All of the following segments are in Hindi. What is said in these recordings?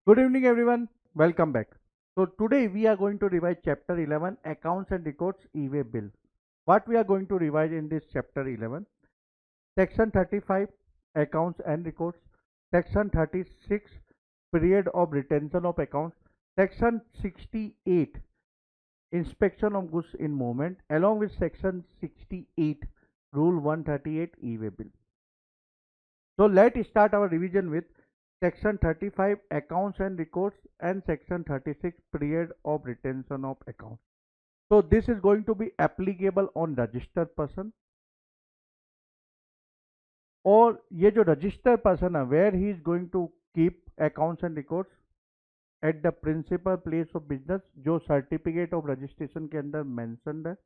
Good evening, everyone. Welcome back. So, today we are going to revise chapter 11 Accounts and Records E-Way Bill. What we are going to revise in this chapter 11? Section 35 Accounts and Records, Section 36 Period of Retention of Accounts, Section 68 Inspection of Goods in Movement, along with Section 68 Rule 138 E-Way Bill. So, let's start our revision with Section 35 Accounts and Records and Section 36 Period of Retention of Accounts. So this is going to be applicable on registered person, और ये जो रजिस्टर्ड पर्सन है where he is going to keep accounts and records at the principal place of business जो सर्टिफिकेट ऑफ रजिस्ट्रेशन के अंदर मेंशन्ड है।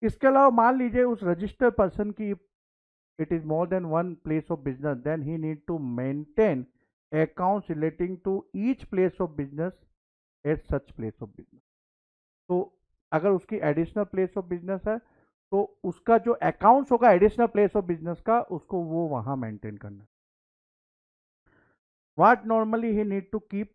इसके अलावा मान लीजिए उस रजिस्टर्ड पर्सन की it is more than one place of business, then he need to maintain accounts relating to each place of business at such place of business. तो अगर उसकी एडिशनल प्लेस ऑफ बिजनेस है तो उसका जो अकाउंट्स होगा एडिशनल प्लेस ऑफ बिजनेस का उसको वो वहां मेंटेन करना है। What normally he need to keep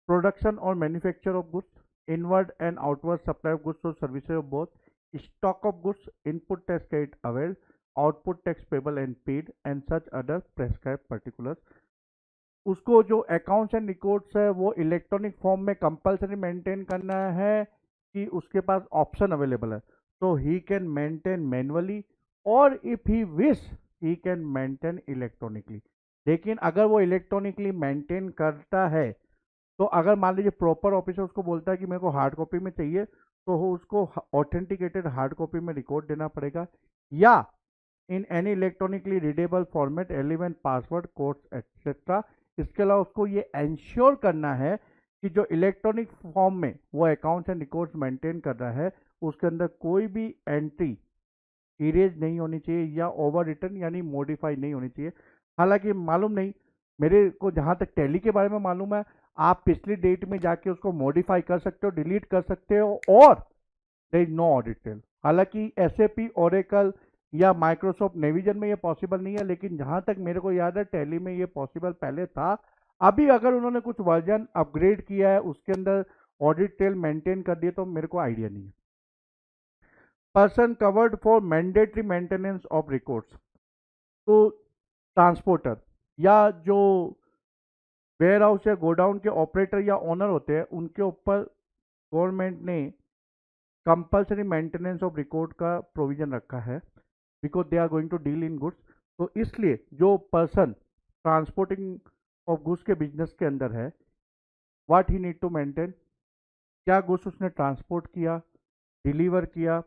production और manufacture of goods, inward and outward supply of goods और services of both, stock of goods, input tax credit avail, output tax payable and paid and such other prescribe particulars. उसको जो अकाउंट्स एंड रिकॉर्ड्स है वो इलेक्ट्रॉनिक फॉर्म में कंपलसरी मेंटेन करना है कि उसके पास ऑप्शन अवेलेबल है, so he can maintain manually or if he wish he can maintain electronically। लेकिन अगर वो इलेक्ट्रॉनिकली मेंटेन करता है तो अगर मान लीजिए प्रॉपर ऑफिसर उसको बोलता है कि मेरे को हार्ड कॉपी में चाहिए तो वो उसको ऑथेंटिकेटेड हार्ड कॉपी में रिकॉर्ड देना पड़ेगा, या in any electronically readable format element password codes etcetera. इसके अलावा उसको ये इंश्योर करना है कि जो इलेक्ट्रॉनिक फॉर्म में वो अकाउंट्स एंड रिकॉर्ड्स मेंटेन कर रहा है उसके अंदर कोई भी एंट्री इरेज नहीं होनी चाहिए या ओवर रिटर्न यानी मॉडिफाई नहीं होनी चाहिए। हालांकि मालूम नहीं, मेरे को जहां तक टैली के बारे में मालूम है आप पिछली डेट में जाके उसको मॉडिफाई कर सकते हो, डिलीट कर सकते हो और there is no audit trail. हालांकि एसएपी, ओरेकल या माइक्रोसॉफ्ट नेविजन में ये पॉसिबल नहीं है, लेकिन जहां तक मेरे को याद है टैली में ये पॉसिबल पहले था। अभी अगर उन्होंने कुछ वर्जन अपग्रेड किया है उसके अंदर ऑडिट ट्रेल मेंटेन कर दिए तो मेरे को आइडिया नहीं है। Person covered for mandatory maintenance of records, तो ट्रांसपोर्टर या जो वेयर हाउस या गोडाउन के ऑपरेटर या ओनर होते हैं उनके ऊपर गवर्नमेंट ने कंपलसरी मेंटेनेंस ऑफ रिकॉर्ड का प्रोविजन रखा है because they are going to deal in goods. तो इसलिए जो पर्सन ट्रांसपोर्टिंग ऑफ गुड्स के बिजनेस के अंदर है, what he need to maintain, क्या गुड्स उसने ट्रांसपोर्ट किया, डिलीवर किया,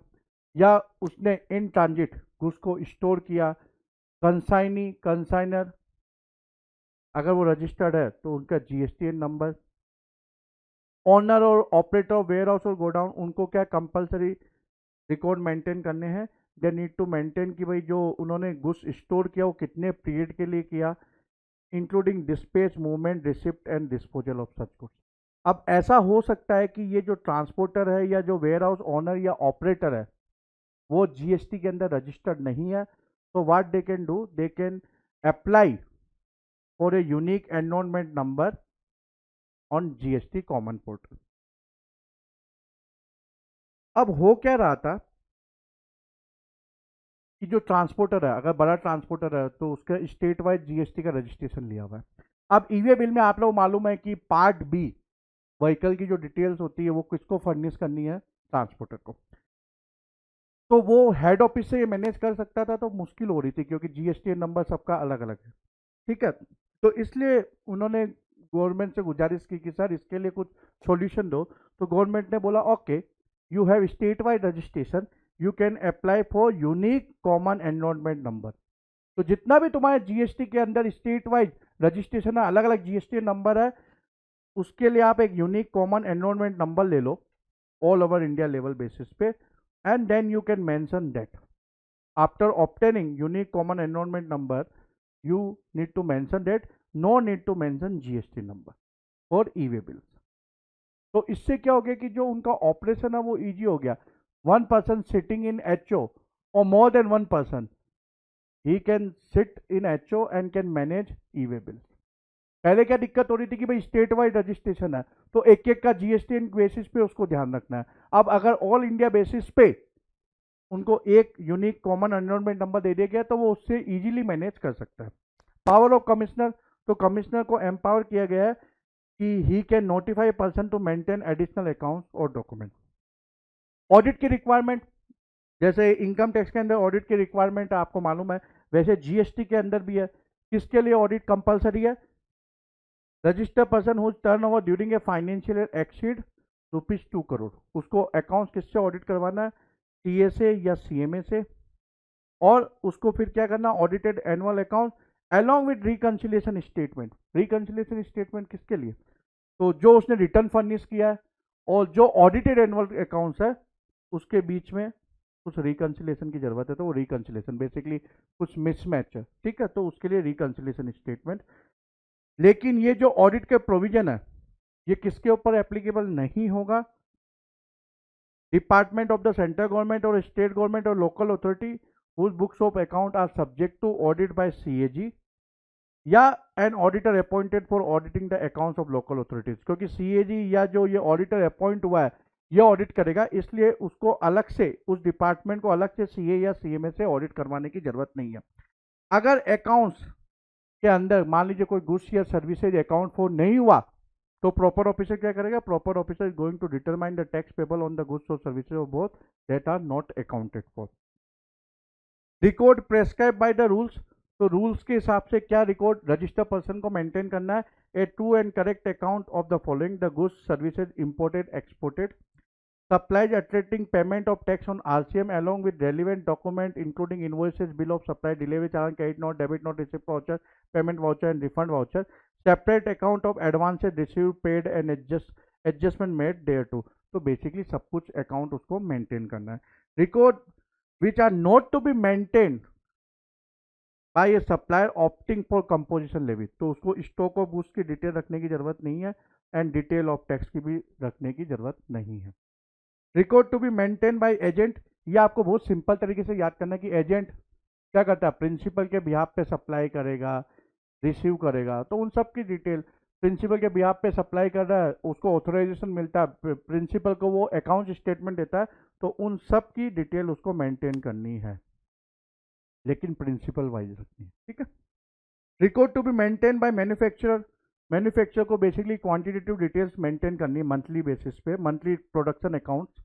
या उसने इन ट्रांजिट गुड्स को स्टोर किया, कंसाइनी, कंसाइनर अगर वो रजिस्टर्ड है तो उनका जीएसटीएन नंबर, ओनर और ऑपरेटर वेयर हाउस और गोडाउन उनको क्या कंपलसरी रिकॉर्ड मेंटेन करने हैं। दे नीड टू मेंटेन कि भाई जो उन्होंने गुड्स स्टोर किया वो कितने पीरियड के लिए किया, including dispatch, movement, receipt and disposal of such goods. अब ऐसा हो सकता है कि ये जो ट्रांसपोर्टर है या जो वेयर हाउस ओनर या ऑपरेटर है वो जीएसटी के अंदर रजिस्टर्ड नहीं है, तो what they can do, they can apply for a unique enrolment number on GST common portal. अब हो क्या रहा था कि जो ट्रांसपोर्टर है अगर बड़ा ट्रांसपोर्टर है तो उसका स्टेट वाइज जीएसटी का रजिस्ट्रेशन लिया हुआ है। अब ईवे बिल में आप लोग मालूम है कि पार्ट बी व्हीकल की जो डिटेल्स होती है वो किसको फर्निश करनी है, ट्रांसपोर्टर को। तो वो हेड ऑफिस से ये मैनेज कर सकता था तो मुश्किल हो रही थी क्योंकि जीएसटी नंबर सबका अलग अलग है, ठीक है। तो इसलिए उन्होंने गवर्नमेंट से गुजारिश की कि सर इसके लिए कुछ सॉल्यूशन दो। तो गवर्नमेंट ने बोला okay, you have state wide registration, you can apply for unique common enrolment number. तो जितना भी तुम्हारे जीएसटी के अंदर स्टेट वाइज रजिस्ट्रेशन है, अलग अलग जीएसटी नंबर है, उसके लिए आप एक यूनिक कॉमन एनरोलमेंट नंबर ले लो all over India level basis पे, and then you can mention that after obtaining unique common enrollment number you need to mention that, no need to mention GST number for e-way bills। तो इससे क्या हो गया कि जो उनका ऑपरेशन है वो इजी हो गया। One person sitting in HO और more than one person he can sit in HO and can manage e-way bills। पहले क्या दिक्कत हो रही थी कि भाई स्टेट वाइड रजिस्ट्रेशन है, तो एक एक का जीएसटी बेसिस पे उसको ध्यान रखना है। अब अगर ऑल इंडिया बेसिस पे उनको एक यूनिक कॉमन एनरोलमेंट नंबर दे दिया गया तो वो उससे इजीली मैनेज कर सकता है। पावर ऑफ कमिश्नर, तो कमिश्नर को एम्पावर किया गया है कि he can notify person to maintain additional accounts और डॉक्यूमेंट। ऑडिट की रिक्वायरमेंट, जैसे इनकम टैक्स के अंदर ऑडिट की रिक्वायरमेंट आपको मालूम है, वैसे जीएसटी के अंदर भी है। किसके लिए ऑडिट कंपलसरी है? Registered person whose turnover during a financial year exceed ₹2 crore, उसको अकाउंट्स किससे ऑडिट करवाना है? टीए से या सीएमए से। और उसको फिर क्या करना? Audited annual account along with reconciliation statement. Reconciliation statement किसके लिए? तो जो उसने रिटर्न फर्निश किया है और जो ऑडिटेड एनुअल अकाउंट्स है उसके बीच में कुछ रिकंसिलिएशन की जरूरत है, तो वो रिकंसिलिएशन बेसिकली कुछ मिसमैच है, ठीक है, तो उसके लिए रिकंसिलिएशन स्टेटमेंट। लेकिन ये जो ऑडिट के प्रोविजन है ये किसके ऊपर एप्लीकेबल नहीं होगा? Department of the central government और स्टेट गवर्नमेंट और local authority whose books of account are subject to audit by CAG या an auditor appointed for auditing the accounts of local authorities. क्योंकि सीएजी या जो ये ऑडिटर अपॉइंट हुआ है ये ऑडिट करेगा, इसलिए उसको अलग से, उस डिपार्टमेंट को अलग से सीए या सीएमए से ऑडिट करवाने की जरूरत नहीं है। अगर अकाउंट्स के अंदर मान लीजिए कोई गुड्स या सर्विसेज अकाउंट फॉर नहीं हुआ तो प्रॉपर ऑफिसर क्या करेगा? Proper officer is going to determine the tax payable on the goods और services of both that are not accounted for. Record prescribe by the rules, तो रूल्स के हिसाब से क्या रिकॉर्ड रजिस्टर पर्सन को मेंटेन करना है? A true and correct account of the following: the goods services imported exported, supplies attracting payment of tax on RCM along with relevant document including invoices, bill of supply, delivery charge, credit note, debit note, receipt voucher, payment voucher and refund voucher, separate account of advances received, paid and adjustment made thereto। तो बेसिकली सब कुछ अकाउंट उसको मेंटेन करना है। Record which are not to be maintained by a supplier opting for composition levy, तो उसको स्टॉक ऑफ गुड्स की डिटेल रखने की जरूरत नहीं है एंड डिटेल ऑफ टैक्स की भी रखने की जरूरत नहीं है। Record to be maintain by agent, ये आपको बहुत सिंपल तरीके से याद करना है कि एजेंट क्या करता है? प्रिंसिपल के बिहाफ पे सप्लाई करेगा, रिसीव करेगा, तो उन सब की डिटेल प्रिंसिपल के बिहाफ पे सप्लाई कर रहा है, उसको ऑथराइजेशन मिलता है, प्रिंसिपल को वो अकाउंट स्टेटमेंट देता है, तो उन सब की डिटेल उसको मेंटेन करनी है, लेकिन प्रिंसिपल वाइज रखनी है, ठीक है। Record to be maintain by manufacturer, manufacturer को बेसिकली क्वांटिटेटिव डिटेल्स मेंटेन करनी है मंथली बेसिस पे, monthly production accounts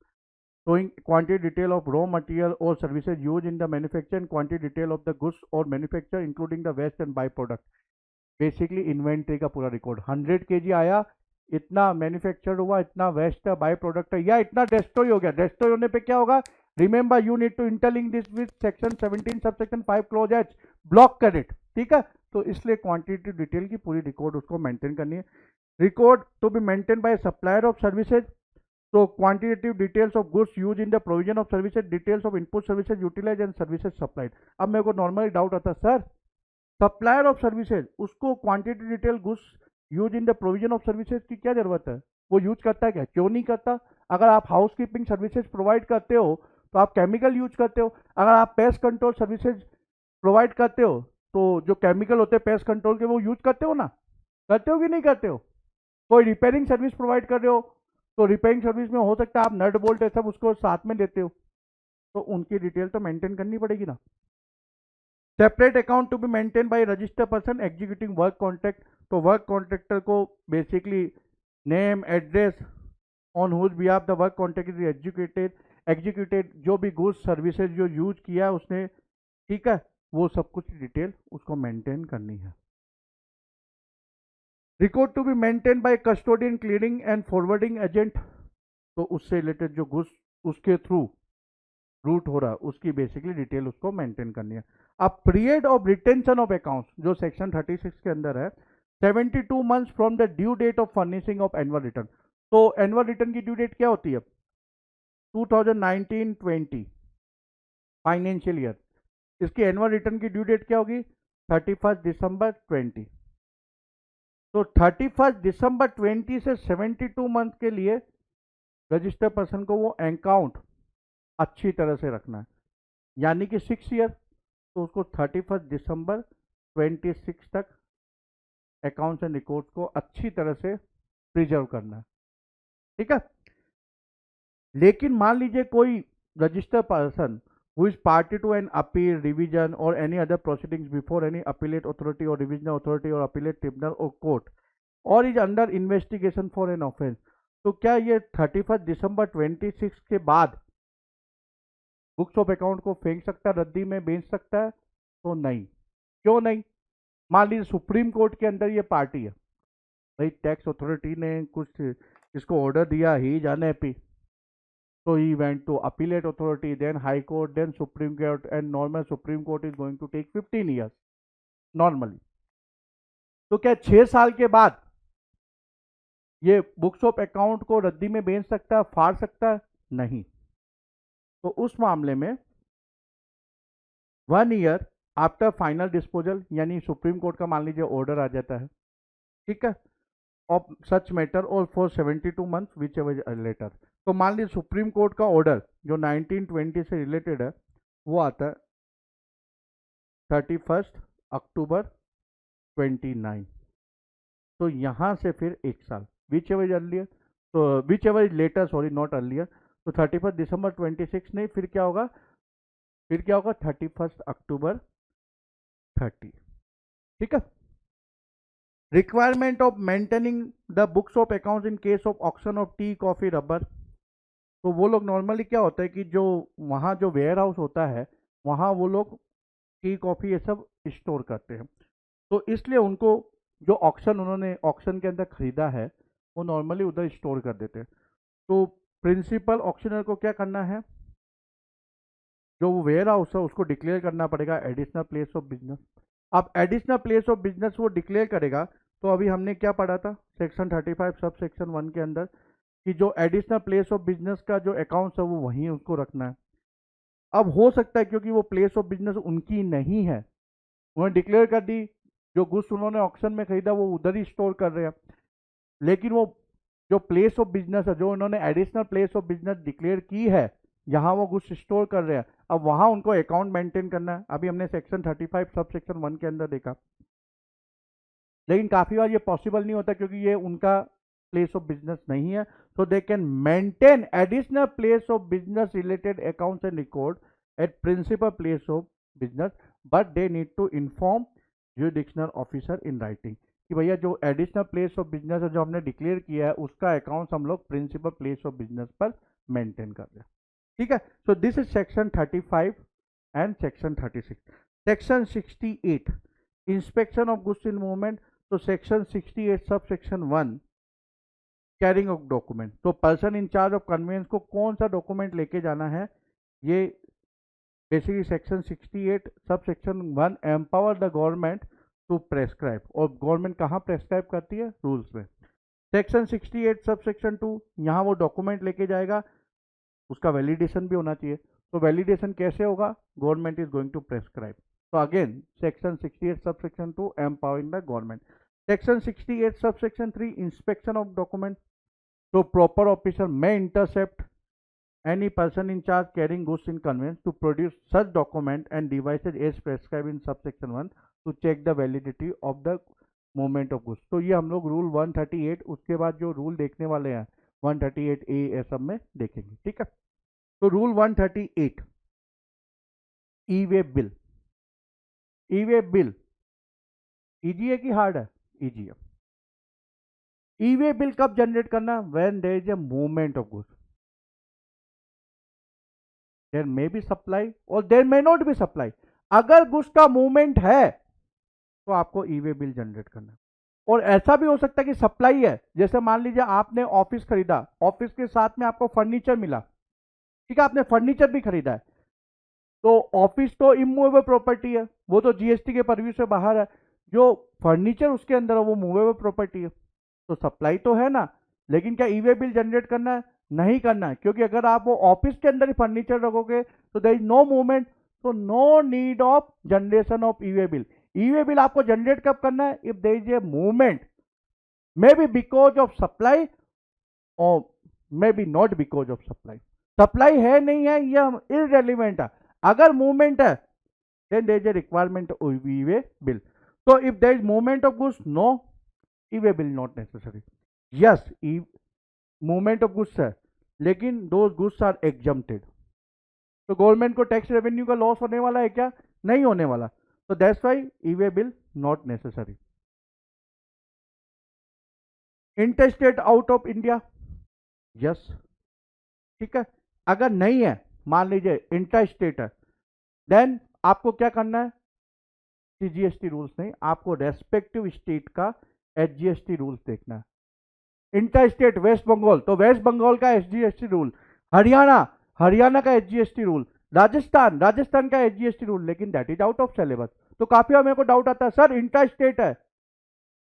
showing quantity detail of raw material or services used in the manufacture and quantity detail of the goods or manufacture including the waste and byproduct। Basically inventory का पूरा रिकॉर्ड, 100 kg आया, इतना मैन्युफैक्चर हुआ, इतना वेस्ट है, बाय प्रोडक्ट है, या इतना डेस्ट्रॉय हो गया। डेस्ट्रॉय होने पे क्या होगा? Remember you need to interlink this with section 17 subsection 5 clause H, block credit, ठीक है। तो इसलिए क्वांटिटी डिटेल की पूरी रिकॉर्ड उसको मेंटेन करनी है। Record to be maintain by supplier of services, so quantitative details of goods used in the provision of services, details of input services utilized and services supplied। अब मेरे को नॉर्मली डाउट आता है, सर सप्लायर ऑफ सर्विसेज उसको quantity detail goods use in the provision of services की क्या जरूरत है? वो यूज करता है क्या? क्यों नहीं करता? अगर आप हाउस कीपिंग सर्विसेज प्रोवाइड करते हो तो आप केमिकल यूज करते हो, अगर आप पेस्ट कंट्रोल सर्विसेज प्रोवाइड करते हो तो जो केमिकल होते हैं पेस्ट कंट्रोल के वो यूज करते हो ना? करते हो कि नहीं करते हो? कोई रिपेयरिंग सर्विस प्रोवाइड कर रहे हो तो रिपेयरिंग सर्विस में हो सकता है आप नट बोल्ट सब उसको साथ में देते हो, तो उनकी डिटेल तो मेंटेन करनी पड़ेगी ना। Separate account to be maintain by registered person executing work contract, तो वर्क कॉन्ट्रैक्टर को basically name address on whose behalf the work contract is executed जो भी गुड्स सर्विसेज जो यूज किया है उसने, ठीक है, वो सब कुछ डिटेल उसको मेंटेन करनी है। Record to be maintain by custodian clearing and forwarding agent, तो उससे रिलेटेड जो गुड्स उसके थ्रू रूट हो रहा है उसकी बेसिकली डिटेल उसको मेंटेन करनी है। अब period of retention of accounts जो सेक्शन 36 के अंदर है, 72 months from the due date of furnishing of annual return, तो एनुअल रिटर्न की ड्यू डेट क्या होती है? 2019-20 फाइनेंशियल ईयर, इसकी एनुअल रिटर्न की ड्यू डेट क्या होगी? 31 दिसंबर 20। तो 31 दिसंबर 20 से 72 मंथ के लिए रजिस्टर्ड पर्सन को वो अकाउंट अच्छी तरह से रखना है, यानी कि 6 ईयर, तो उसको 31 दिसंबर 26 तक अकाउंट्स एंड रिकॉर्ड्स को अच्छी तरह से प्रिजर्व करना है, ठीक है। लेकिन मान लीजिए कोई registered person who is party to an appeal, revision or any other proceedings before any appellate authority or revisional authority or appellate tribunal or court or is under investigation for an offense, तो क्या ये 31 दिसंबर 26 के बाद बुक्स ऑफ अकाउंट को फेंक सकता है, रद्दी में बेच सकता है? तो नहीं। क्यों नहीं? मान लीजिए सुप्रीम कोर्ट के अंदर ये पार्टी है, भाई टैक्स अथॉरिटी ने कुछ इसको ऑर्डर दिया ही जाने पे, so he went to appellate authority, then high court, then supreme court, and normal supreme court is going to take 15 years normally. तो क्या 6 साल के बाद ये बुक्स ऑफ अकाउंट को रद्दी में बेच सकता है, फाड़ सकता है? नहीं। तो उस मामले में 1 ईयर आफ्टर फाइनल डिस्पोजल, यानी सुप्रीम कोर्ट का मान लीजिए ऑर्डर आ जाता है, ठीक है, ऑफ सच मैटर और for 72 month whichever later. तो मान लीजिए सुप्रीम कोर्ट का ऑर्डर जो 1920 से रिलेटेड है वो आता है 31 अक्टूबर 29। तो यहाँ से फिर 1 साल, विच एवर अर्लियर, तो whichever later, sorry not earlier, तो 31 दिसंबर 26 नहीं, फिर क्या होगा, 31 अक्टूबर 30, ठीक है। Requirement of maintaining the books of accounts in case of auction of T, coffee, rubber. तो वो लोग नॉर्मली क्या होता है कि जो वहाँ जो वेयर हाउस होता है वहाँ वो लोग टी, कॉफी ये सब स्टोर करते हैं, तो इसलिए उनको जो ऑक्शन उन्होंने ऑक्शन के अंदर खरीदा है वो नॉर्मली उधर स्टोर कर देते हैं। तो प्रिंसिपल ऑक्शनर को क्या करना है, जो वो वेयर हाउस है उसको डिक्लेयर करना पड़ेगा एडिशनल प्लेस ऑफ बिजनेस। अब एडिशनल प्लेस ऑफ बिजनेस वो डिक्लेयर करेगा, तो अभी हमने क्या पढ़ा था सेक्शन 35 सब सेक्शन 1 के अंदर कि जो एडिशनल प्लेस ऑफ बिजनेस का जो अकाउंट्स है वो वहीं उसको रखना है। अब हो सकता है क्योंकि वो प्लेस ऑफ बिजनेस उनकी नहीं है, उन्होंने डिक्लेयर कर दी, जो गुड्स उन्होंने ऑक्शन में खरीदा वो उधर ही स्टोर कर रहे हैं, लेकिन वो जो प्लेस ऑफ बिजनेस है, जो उन्होंने additional place of business declare की है जहां वो गुड्स स्टोर कर रहे हैं, अब वहां उनको अकाउंट मेंटेन करना है। अभी हमने सेक्शन 35 सब सेक्शन 1 के अंदर देखा, लेकिन काफी बार ये पॉसिबल नहीं होता क्योंकि ये उनका प्लेस ऑफ बिजनेस नहीं है, so they can maintain additional place of business related accounts and record at principal place of business, but they need to inform jurisdictional officer in writing कि भैया जो एडिशनल प्लेस ऑफ बिजनेस है जो हमने डिक्लेयर किया है उसका अकाउंट हम लोग प्रिंसिपल प्लेस ऑफ बिजनेस पर मेंटेन कर रहे हैं, ठीक है। So this is section 35 and section 36। Section 68 inspection of goods in movement. तो section 68 sub section 1 carrying of document. तो person in charge of conveyance को कौन सा डॉक्यूमेंट लेके जाना है, ये basically section 68 sub section 1 empower the government to prescribe, और गवर्नमेंट कहाँ प्रेस्क्राइब करती है, रूल्स में। सेक्शन 68 सब सेक्शन 2 यहाँ वो डॉक्यूमेंट लेके जाएगा, उसका वैलिडेशन भी होना चाहिए। तो वैलिडेशन कैसे होगा, government is going to prescribe. तो अगेन सेक्शन 68 सब section 2 empowering the government. Section 68 सब सेक्शन 3 इंस्पेक्शन ऑफ डॉक्यूमेंट। तो proper officer may intercept any person in charge carrying goods in conveyance to produce such document and devices as prescribed in subsection 1 to check the validity of the movement of goods। तो ये हम लोग रूल 138 उसके बाद जो रूल देखने वाले हैं 138A ये सब में देखेंगे, ठीक है। तो rule 138 e way bill. E way bill easy है कि हार्ड है, इजी है। ई वे बिल कब जनरेट करना, when there is a movement of goods, there may be supply और there may not be supply. अगर गुड्स का मूवमेंट है तो आपको ई वे बिल जनरेट करना। और ऐसा भी हो सकता है कि सप्लाई है, जैसे मान लीजिए आपने ऑफिस खरीदा, ऑफिस के साथ में आपको फर्नीचर मिला, ठीक है, आपने फर्नीचर भी खरीदा है, तो ऑफिस तो इमूवेबल प्रॉपर्टी है, वो तो जीएसटी के परव्यू से बाहर है, जो फर्नीचर उसके अंदर है वो मूवेबल प्रॉपर्टी है, तो सप्लाई तो है ना, लेकिन क्या ई वे बिल जनरेट करना है, नहीं करना है, क्योंकि अगर आप वो ऑफिस के अंदर ही फर्नीचर रखोगे तो देयर इज नो मूवमेंट, तो no need of generation of E way bill. E way bill आपको जनरेट कब करना है, if there is a movement, may be because of supply और may be not because of supply. Supply है नहीं है यह इररेलेवेंट है, अगर मूवमेंट है then there is a requirement of E way bill. So if there is movement of goods, no, E way bill not necessary. Yes, E movement of goods है, लेकिन दो गुड्स आर एग्जम्प्टेड। तो गवर्नमेंट को टैक्स रेवेन्यू का लॉस होने वाला है क्या? नहीं होने वाला। तो that's why E way bill not necessary. Interstate out of India, yes, ठीक है। अगर नहीं है, मान लीजिए इंटरस्टेट है, देन आपको क्या करना है? सीजीएसटी रूल्स नहीं, आपको रेस्पेक्टिव स्टेट का एचजीएसटी रूल्स देखना है। इंटर स्टेट वेस्ट बंगाल, तो वेस्ट बंगाल का एचजीएसटी रूल, हरियाणा, हरियाणा का एचजीएसटी रूल, राजस्थान, राजस्थान का एचजीएसटी रूल, लेकिन that is out of syllabus. तो काफी मेरे को डाउट आता है, सर इंटर स्टेट है,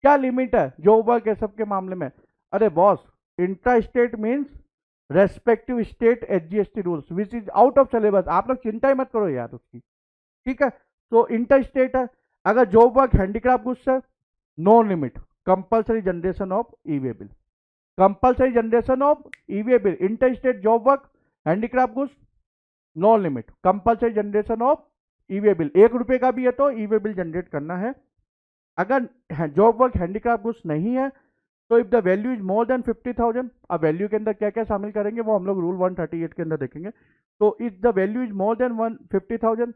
क्या लिमिट है जो वर्क है सबके मामले में? अरे boss, inter state means respective state HGST rules which is out of syllabus. आप लोग चिंता ही मत करो यार उसकी, ठीक है। तो इंटर स्टेट है, अगर जॉब वर्क हैंडीक्राफ्ट गुड्स है, no limit, compulsory generation of E way bill, compulsory generation of E way bill. Interstate job work handicraft goods, no limit, compulsory generation of E way bill. 1 रुपए का भी है तो ई वे बिल जनरेट करना है। अगर जॉब वर्क हैंडीक्राफ्ट गुड्स नहीं है, तो if the value is more than 50,000, अब वैल्यू के अंदर क्या क्या शामिल करेंगे वो हम लोग रूल 138 के अंदर देखेंगे। तो if the value is more than 50,000,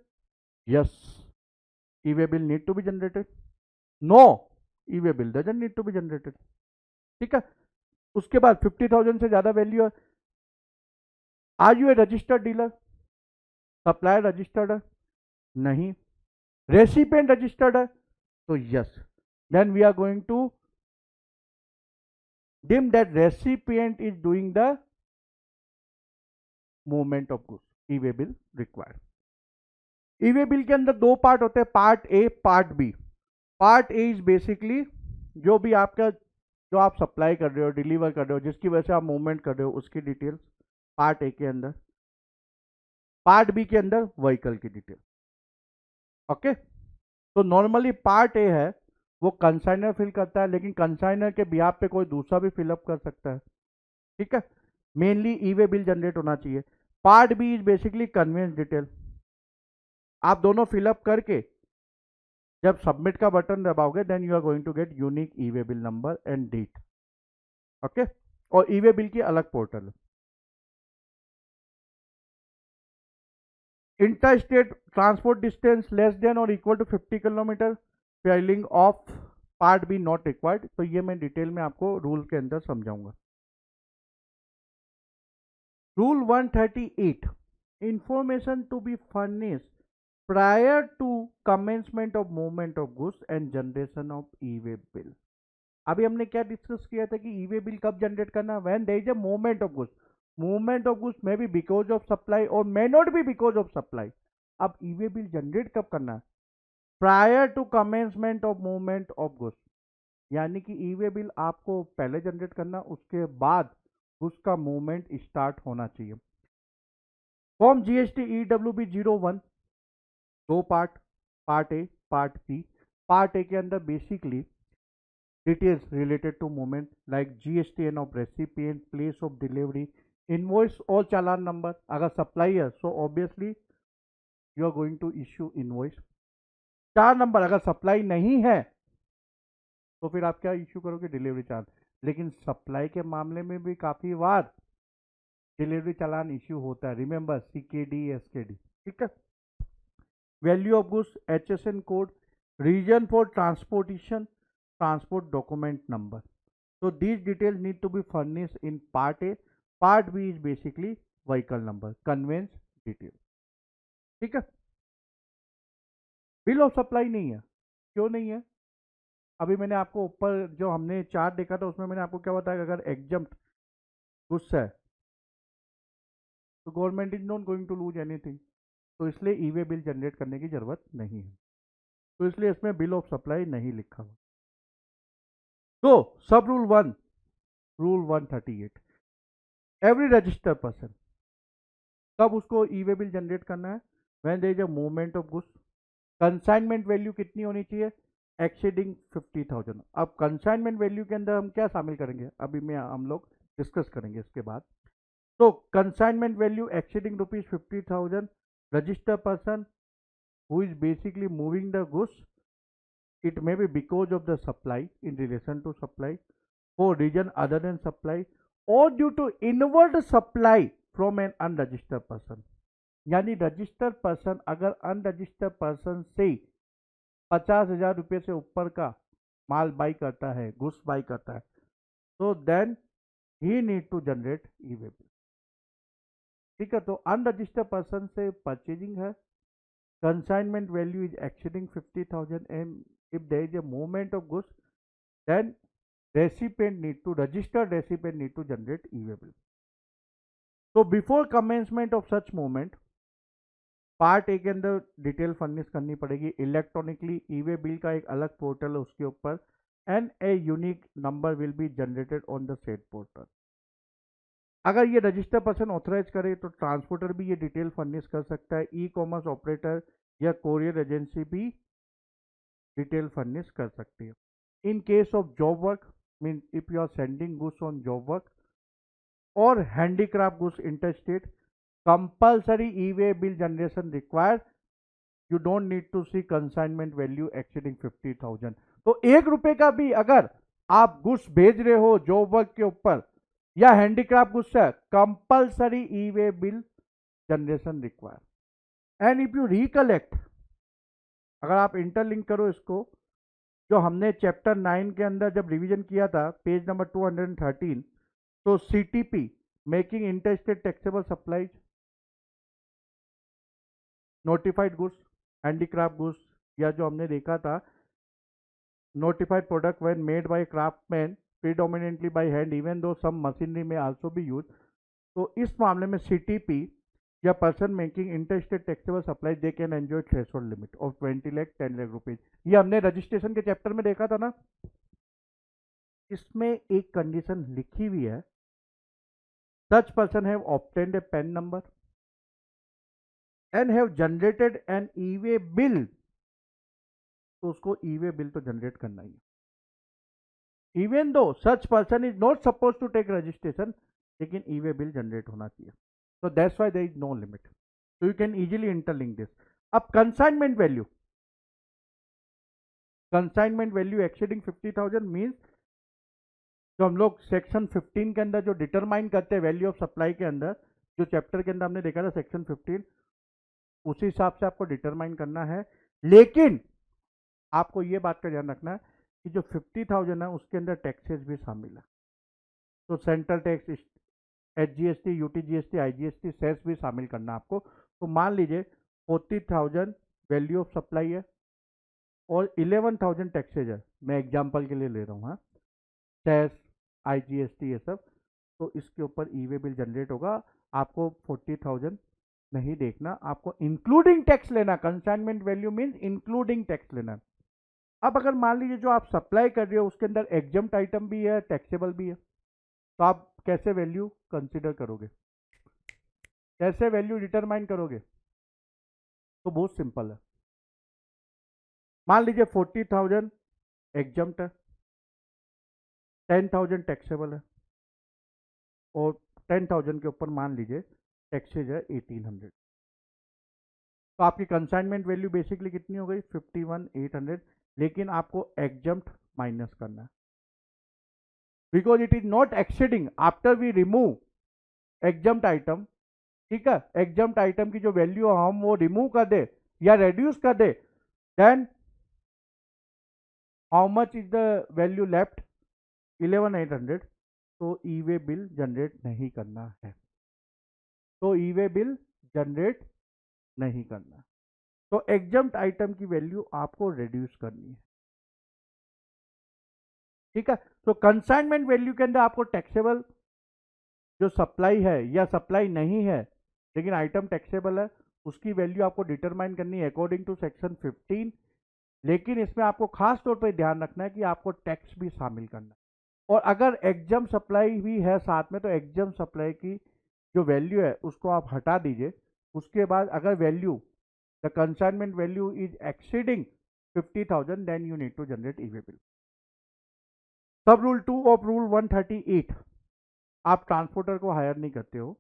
yes, E way bill need to be generated. No, E way bill doesn't need to be generated, ठीक है। उसके बाद 50,000 से ज्यादा वैल्यू है, are you a registered dealer? Supplier registered है? नहीं। रेसिपिएंट रजिस्टर्ड है? तो yes, then we are going to deem that recipient is doing the movement of goods, E way bill required. E way bill के अंदर दो पार्ट होते हैं, part A, part B. Part A is basically जो भी आपका, जो आप सप्लाई कर रहे हो, डिलीवर कर रहे हो, जिसकी वजह से आप मूवमेंट कर रहे हो, उसकी डिटेल्स पार्ट ए के अंदर। पार्ट बी के अंदर व्हीकल की डिटेल, ओके। तो नॉर्मली पार्ट ए है वो कंसाइनर फिल करता है, लेकिन कंसाइनर के बिहाफ पे कोई दूसरा भी फिलअप कर सकता है, ठीक है। Mainly e way bill generate होना चाहिए। Part B is basically conveyance detail. आप दोनों फिलअप करके जब सबमिट का बटन दबाओगे, then you are going to get unique e way bill number and date, okay. और ई वे बिल की अलग पोर्टल है। Inter state transport distance less than और equal to 50 kilometre, filing of part B not required. तो ये मैं डिटेल में आपको रूल के अंदर समझाऊंगा। Rule 138, information to be furnish prior to commencement of movement of goods and generation of E way bill. अभी हमने क्या डिस्कस किया था कि ई वे बिल कब जनरेट करना? When there is a movement of goods. Movement of goods may be because of supply और may not be because of supply. अब ई वे बिल जनरेट कब करना है? Prior to commencement of movement of goods, यानी कि ई वे बिल आपको पहले जनरेट करना, उसके बाद उसका मूवमेंट स्टार्ट होना चाहिए। फॉर्म जीएसटी ईडब्ल्यूबी 01, दो पार्ट, part A, part B. Part A के अंदर basically details related to movement like GSTN of recipient, place of delivery, invoice और चालान नंबर। अगर सप्लाई है so obviously you are going to issue invoice। 4 number, अगर सप्लाई नहीं है तो फिर आप क्या इश्यू करोगे? Delivery charge. लेकिन सप्लाई के मामले में भी काफी बार डिलीवरी चालान इश्यू होता है, रिमेंबर CKD SKD, ठीक है। Value of goods, HSN code, reason for transportation, transport document number. So these details need to be furnished in part A. Part B is basically vehicle number, conveyance detail, ठीक है। बिल ऑफ सप्लाई नहीं है, क्यों नहीं है? अभी मैंने आपको ऊपर जो हमने चार्ट देखा था उसमें मैंने आपको क्या बताया, अगर एग्जम्प्ट गुड्स है तो government is not going to lose anything, तो इसलिए ई वे बिल जनरेट करने की जरूरत नहीं है, तो इसलिए इसमें बिल ऑफ सप्लाई नहीं लिखा हुआ। तो सब rule 1, rule 138, every registered person कब उसको ई वे बिल जनरेट करना है? When there is a movement of goods. Consignment value कितनी होनी चाहिए? एक्सीडिंग 50,000। अब कंसाइनमेंट वैल्यू के अंदर हम क्या शामिल करेंगे, अभी मैं हम लोग डिस्कस करेंगे इसके बाद। तो consignment value exceeding ₹50,000, registered person who is basically moving the goods It may be because of the supply, in relation to supply, for reason other than supply, or due to inward supply from an unregistered person. यानी रजिस्टर्ड पर्सन अगर अनरजिस्टर्ड पर्सन से 50,000 रुपये से ऊपर का माल बाई करता है, गुड्स बाई करता है, तो then he need to generate E way bill. ठीक है, तो अनरजिस्टर्ड पर्सन से परचेजिंग है, consignment value is exceeding 50,000, and if there is a movement of goods, then registered recipient need to generate e-way bill. So before commencement of such movement, part A के अंदर डिटेल फर्निश करनी पड़ेगी इलेक्ट्रॉनिकली। ई वे बिल का एक अलग पोर्टल है, उसके ऊपर and a unique number will be generated on the set portal. अगर ये रजिस्टर पर्सन ऑथराइज करे तो ट्रांसपोर्टर भी ये डिटेल फर्निश कर सकता है, ई कॉमर्स ऑपरेटर या कोरियर एजेंसी भी डिटेल फर्निश कर सकती है। In case of job work, mean if you are sending goods on job work और handicraft goods interstate, compulsory e way bill generation required. You don't need to see consignment value exceeding 50,000। तो 1 रुपए का भी अगर आप गुड्स भेज रहे हो जॉब वर्क के ऊपर या हैंडीक्राफ्ट गुड्स है, compulsory e way bill generation require. And if you recollect, अगर आप इंटरलिंक करो इसको, जो हमने चैप्टर 9 के अंदर जब रिवीजन किया था, पेज नंबर 213, तो CTP making interstate taxable supplies, notified goods, handicraft goods, या जो हमने देखा था notified product when made by craftsman predominantly by hand even though some machinery may also be used। तो इस मामले में सीटीपी या person making interstate taxable supply they can enjoy threshold limit of 20 lakh 10 lakh rupees. ये हमने रजिस्ट्रेशन के चैप्टर में देखा था ना। इसमें एक कंडीशन लिखी हुई है, such person have obtained a PAN number and have generated an E way bill, तो उसको ई वे बिल तो जनरेट करना ही है। Even though such person is not supposed to take registration, लेकिन e-way bill generate होना चाहिए। So that's why there is no limit. So you can easily interlink this. अब consignment value exceeding 50,000 means जो हम लोग सेक्शन 15 के अंदर जो डिटरमाइन करते हैं वैल्यू ऑफ सप्लाई के अंदर, जो चैप्टर के अंदर हमने देखा था सेक्शन 15, उसी हिसाब से आपको डिटरमाइन करना है। लेकिन आपको ये बात का ध्यान रखना है कि जो 50,000 है उसके अंदर टैक्सेस भी शामिल है। तो central tax, HGST, UTGST, IGST, cess भी शामिल करना आपको। तो मान लीजिए 40,000 वैल्यू ऑफ सप्लाई है और 11,000 टैक्सेज है, मैं एग्जांपल के लिए ले रहा हूँ, हाँ, सेस, आईजीएसटी, ये सब। तो इसके ऊपर ई वे बिल जनरेट होगा। आपको 40,000 नहीं देखना, आपको इंक्लूडिंग टैक्स लेना। Consignment value means including tax लेना। अब अगर मान लीजिए जो आप सप्लाई कर रहे हो उसके अंदर एग्जम्प्ट आइटम भी है, टैक्सेबल भी है, तो आप कैसे वैल्यू कंसीडर करोगे, कैसे वैल्यू डिटरमाइन करोगे? तो बहुत सिंपल है। मान लीजिए 40,000 एग्जम्प्ट है, 10,000 टैक्सेबल है और 10,000 के ऊपर मान लीजिए टैक्सेज है 1,800। तो आपकी कंसाइनमेंट वैल्यू बेसिकली कितनी हो गई? 51,800। लेकिन आपको एग्जम्प्ट माइनस करना है, because it is not exceeding after we remove exempt item. ठीक है, एग्जम्प्ट आइटम की जो वैल्यू हम वो रिमूव कर दे या रेड्यूस कर दे, then how much is the value left? 11,800। तो ई वे बिल जनरेट नहीं करना है, तो ई वे बिल जनरेट नहीं करना। तो एग्जम्प्ट आइटम की वैल्यू आपको रिड्यूस करनी है। ठीक है, तो कंसाइनमेंट वैल्यू के अंदर आपको टैक्सेबल जो सप्लाई है या सप्लाई नहीं है लेकिन आइटम टैक्सेबल है, उसकी वैल्यू आपको डिटरमाइन करनी है अकॉर्डिंग टू सेक्शन 15। लेकिन इसमें आपको खास तौर पर ध्यान रखना है कि आपको टैक्स भी शामिल करना है। और अगर एग्जम सप्लाई भी है साथ में, तो एग्जम सप्लाई की जो वैल्यू है उसको आप हटा दीजिए। उसके बाद अगर value the consignment value is exceeding 50,000, then you need to generate e-way bill। सब रूल 2 ऑफ रूल 138, आप ट्रांसपोर्टर को हायर नहीं करते हो,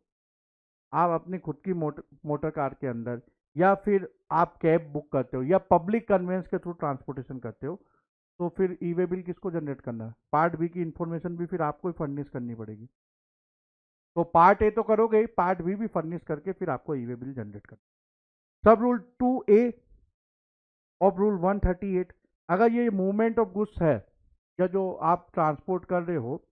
आप अपनी खुद की मोटर कार के अंदर या फिर आप कैब बुक करते हो या पब्लिक कन्वेंस के थ्रू ट्रांसपोर्टेशन करते हो, तो फिर ई वे बिल किसको जनरेट करना है? पार्ट बी की इंफॉर्मेशन भी फिर आपको ही फर्निश करनी पड़ेगी। तो पार्ट ए तो करोगे ही, पार्ट बी भी फर्निश करके फिर आपको ई वे बिल जनरेट करना। सब रूल 2A ऑफ रूल 138, अगर ये मूवमेंट ऑफ गुड्स है या जो आप ट्रांसपोर्ट कर रहे हो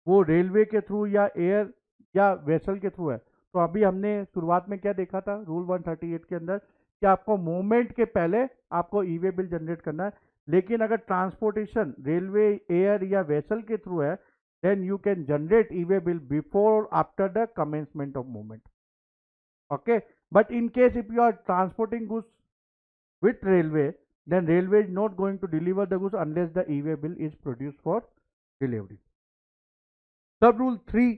वो रेलवे के थ्रू या एयर या वेसल के थ्रू है, तो अभी हमने शुरुआत में क्या देखा था रूल 138 के अंदर कि आपको मूवमेंट के पहले आपको ई वे बिल जनरेट करना है। लेकिन अगर ट्रांसपोर्टेशन रेलवे एयर या वेसल के थ्रू है, then you can generate E way bill before after the commencement of movement. Okay, but in case if you are transporting goods with railway, then railway is not going to deliver the goods unless the e-way bill is produced for delivery. Sub rule 3,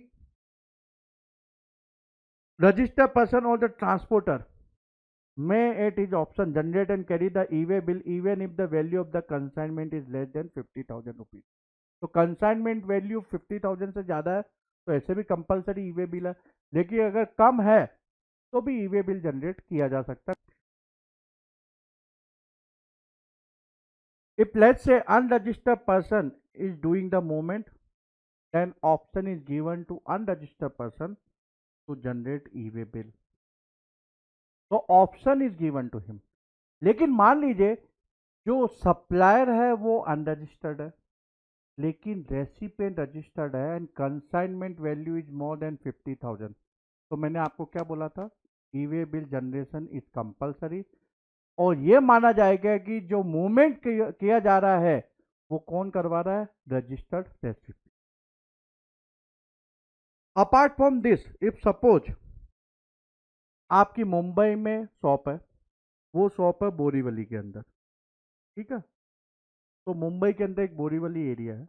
register person or the transporter may at his option generate and carry the e-way bill even if the value of the consignment is less than 50,000 rupees. तो कंसाइनमेंट वैल्यू 50,000 से ज़्यादा है तो ऐसे भी कंपलसरी ई वे बिल है, लेकिन अगर कम है तो भी ई वे बिल जनरेट किया जा सकता है। If let's say unregistered person is doing the movement, then option is given to unregistered person to generate e-way bill. तो option is given to him. लेकिन मान लीजिए जो सप्लायर है वो अनरजिस्टर्ड है लेकिन रेसिपिएंट रजिस्टर्ड है and consignment value is more than 50,000, तो मैंने आपको क्या बोला था? E-way bill generation is compulsory और ये माना जाएगा कि जो मूवमेंट किया जा रहा है वो कौन करवा रहा है? Registered recipient. Apart from this, if suppose आपकी मुंबई में शॉप है, वो शॉप है बोरीवली के अंदर, ठीक है? तो मुंबई के अंदर एक बोरीवली एरिया है,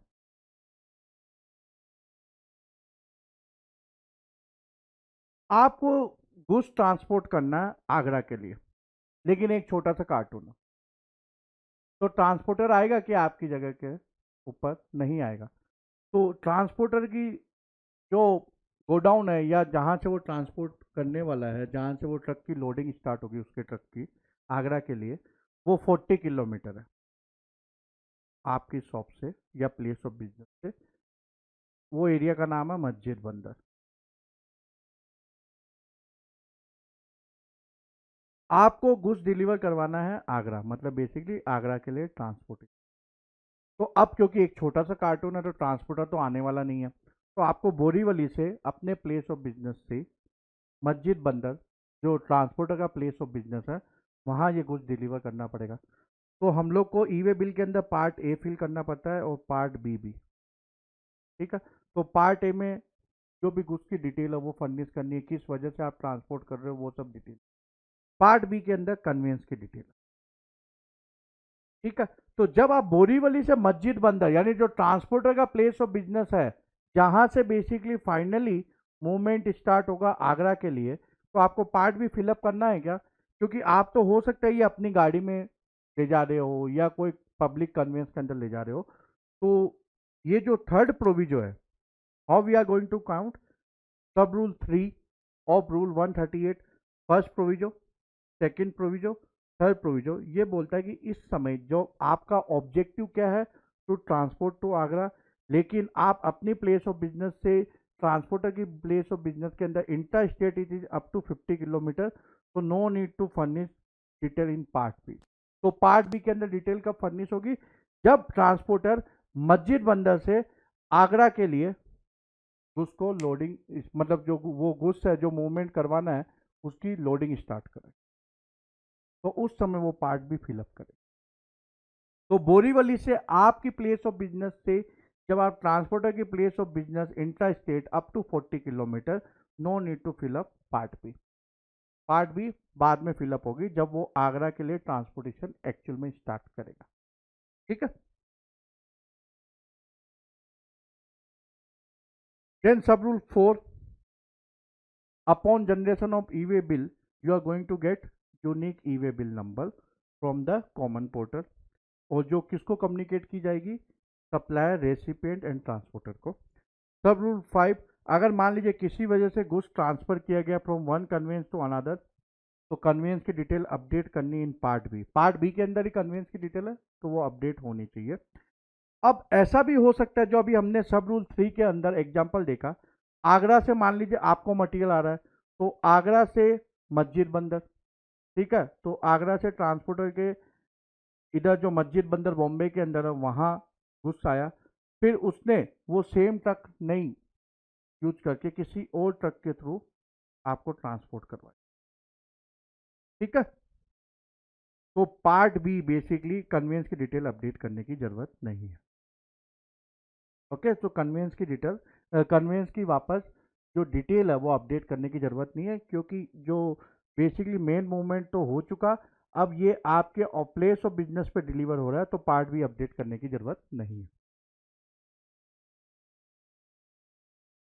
आपको गुड्स ट्रांसपोर्ट करना है आगरा के लिए, लेकिन एक छोटा सा कार्टून है, तो ट्रांसपोर्टर आएगा क्या आपकी जगह के ऊपर? नहीं आएगा। तो ट्रांसपोर्टर की जो गोडाउन है या जहाँ से वो ट्रांसपोर्ट करने वाला है, जहाँ से वो ट्रक की लोडिंग स्टार्ट होगी उसके ट्रक की आगरा के लिए, वो 40 किलोमीटर है आपकी शॉप से या प्लेस ऑफ बिजनेस से। वो एरिया का नाम है मस्जिद बंदर। आपको गुड्स डिलीवर करवाना है आगरा, मतलब बेसिकली आगरा के लिए ट्रांसपोर्ट। तो अब क्योंकि एक छोटा सा कार्टून है तो ट्रांसपोर्टर तो आने वाला नहीं है, तो आपको बोरीवली से अपने प्लेस ऑफ बिजनेस से मस्जिद बंदर जो ट्रांसपोर्टर का प्लेस ऑफ बिजनेस है वहाँ ये गुड्स डिलीवर करना पड़ेगा। तो हम लोग को ई वे बिल के अंदर पार्ट ए फिल करना पड़ता है और पार्ट बी भी, ठीक है? तो पार्ट ए में जो भी गुड्स की डिटेल है वो फर्निश करनी है, किस वजह से आप ट्रांसपोर्ट कर रहे हो वो सब डिटेल। पार्ट बी के अंदर कन्वेंस की डिटेल, ठीक है? तो जब आप बोरीवली से मस्जिद बंदर यानी जो ट्रांसपोर्टर का प्लेस ऑफ बिजनेस है जहां से बेसिकली फाइनली मूवमेंट स्टार्ट होगा आगरा के लिए, तो आपको पार्ट भी फिलअप करना है क्या? क्योंकि आप तो हो सकता है ये अपनी गाड़ी में ले जा रहे हो या कोई पब्लिक कन्वेंस के अंदर ले जा रहे हो, तो ये जो थर्ड प्रोविजो है, how we are going to count sub rule 3 of rule 138, first proviso, second proviso, third proviso, ये बोलता है कि इस समय जो आपका ऑब्जेक्टिव क्या है? टू ट्रांसपोर्ट टू आगरा, लेकिन आप अपनी प्लेस ऑफ बिजनेस से ट्रांसपोर्टर की प्लेस ऑफ बिजनेस के अंदर inter state it is up to 50 kilometre, तो no need to furnish detail in part B. तो पार्ट बी के अंदर डिटेल कब फर्निश होगी? जब ट्रांसपोर्टर मस्जिद बंदर से आगरा के लिए गुड्स को लोडिंग, मतलब जो वो गुड्स है जो मूवमेंट करवाना है उसकी लोडिंग स्टार्ट करें, तो उस समय वो पार्ट भी फिलअप करें। तो बोरीवली से आपकी प्लेस ऑफ बिजनेस से जब आप ट्रांसपोर्टर की place of business intra state up to 40 kilometre, no need to fill up part B. Part B बाद में फिलअप होगी जब वो आगरा के लिए ट्रांसपोर्टेशन एक्चुअल में स्टार्ट करेगा, ठीक है? Then sub rule 4, upon generation of E way bill you are going to get unique e way bill number from the common portal, और जो किसको कम्युनिकेट की जाएगी? सप्लायर, रेसिपिएंट एंड ट्रांसपोर्टर को। सब रूल 5, अगर मान लीजिए किसी वजह से गुड्स ट्रांसफर किया गया from one conveyance to another, तो कन्वेंस की डिटेल अपडेट करनी इन पार्ट बी के अंदर ही कन्वेंस की डिटेल है, तो वो अपडेट होनी चाहिए। अब ऐसा भी हो सकता है, जो अभी हमने सब रूल 3 के अंदर एग्जांपल देखा, आगरा से मान लीजिए आपको मटेरियल आ रहा है, तो आगरा से मस्जिद बंदर, ठीक है, तो आगरा से ट्रांसपोर्टर के इधर जो मस्जिद बंदर बॉम्बे के अंदर है वहाँ गुड्स आया, फिर उसने वो सेम ट्रक नहीं यूज करके किसी और ट्रक के थ्रू आपको ट्रांसपोर्ट करवाया, ठीक है। तो पार्ट बी बेसिकली कन्वेंस की डिटेल अपडेट करने की जरूरत नहीं है। ओके, तो कन्वेंस की डिटेल कन्वेंस की वापस जो डिटेल है वो अपडेट करने की जरूरत नहीं है, क्योंकि जो बेसिकली मेन मूवमेंट तो हो चुका, अब ये आपके प्लेस ऑफ बिजनेस पे डिलीवर हो रहा है, तो पार्ट भी अपडेट करने की जरूरत नहीं है।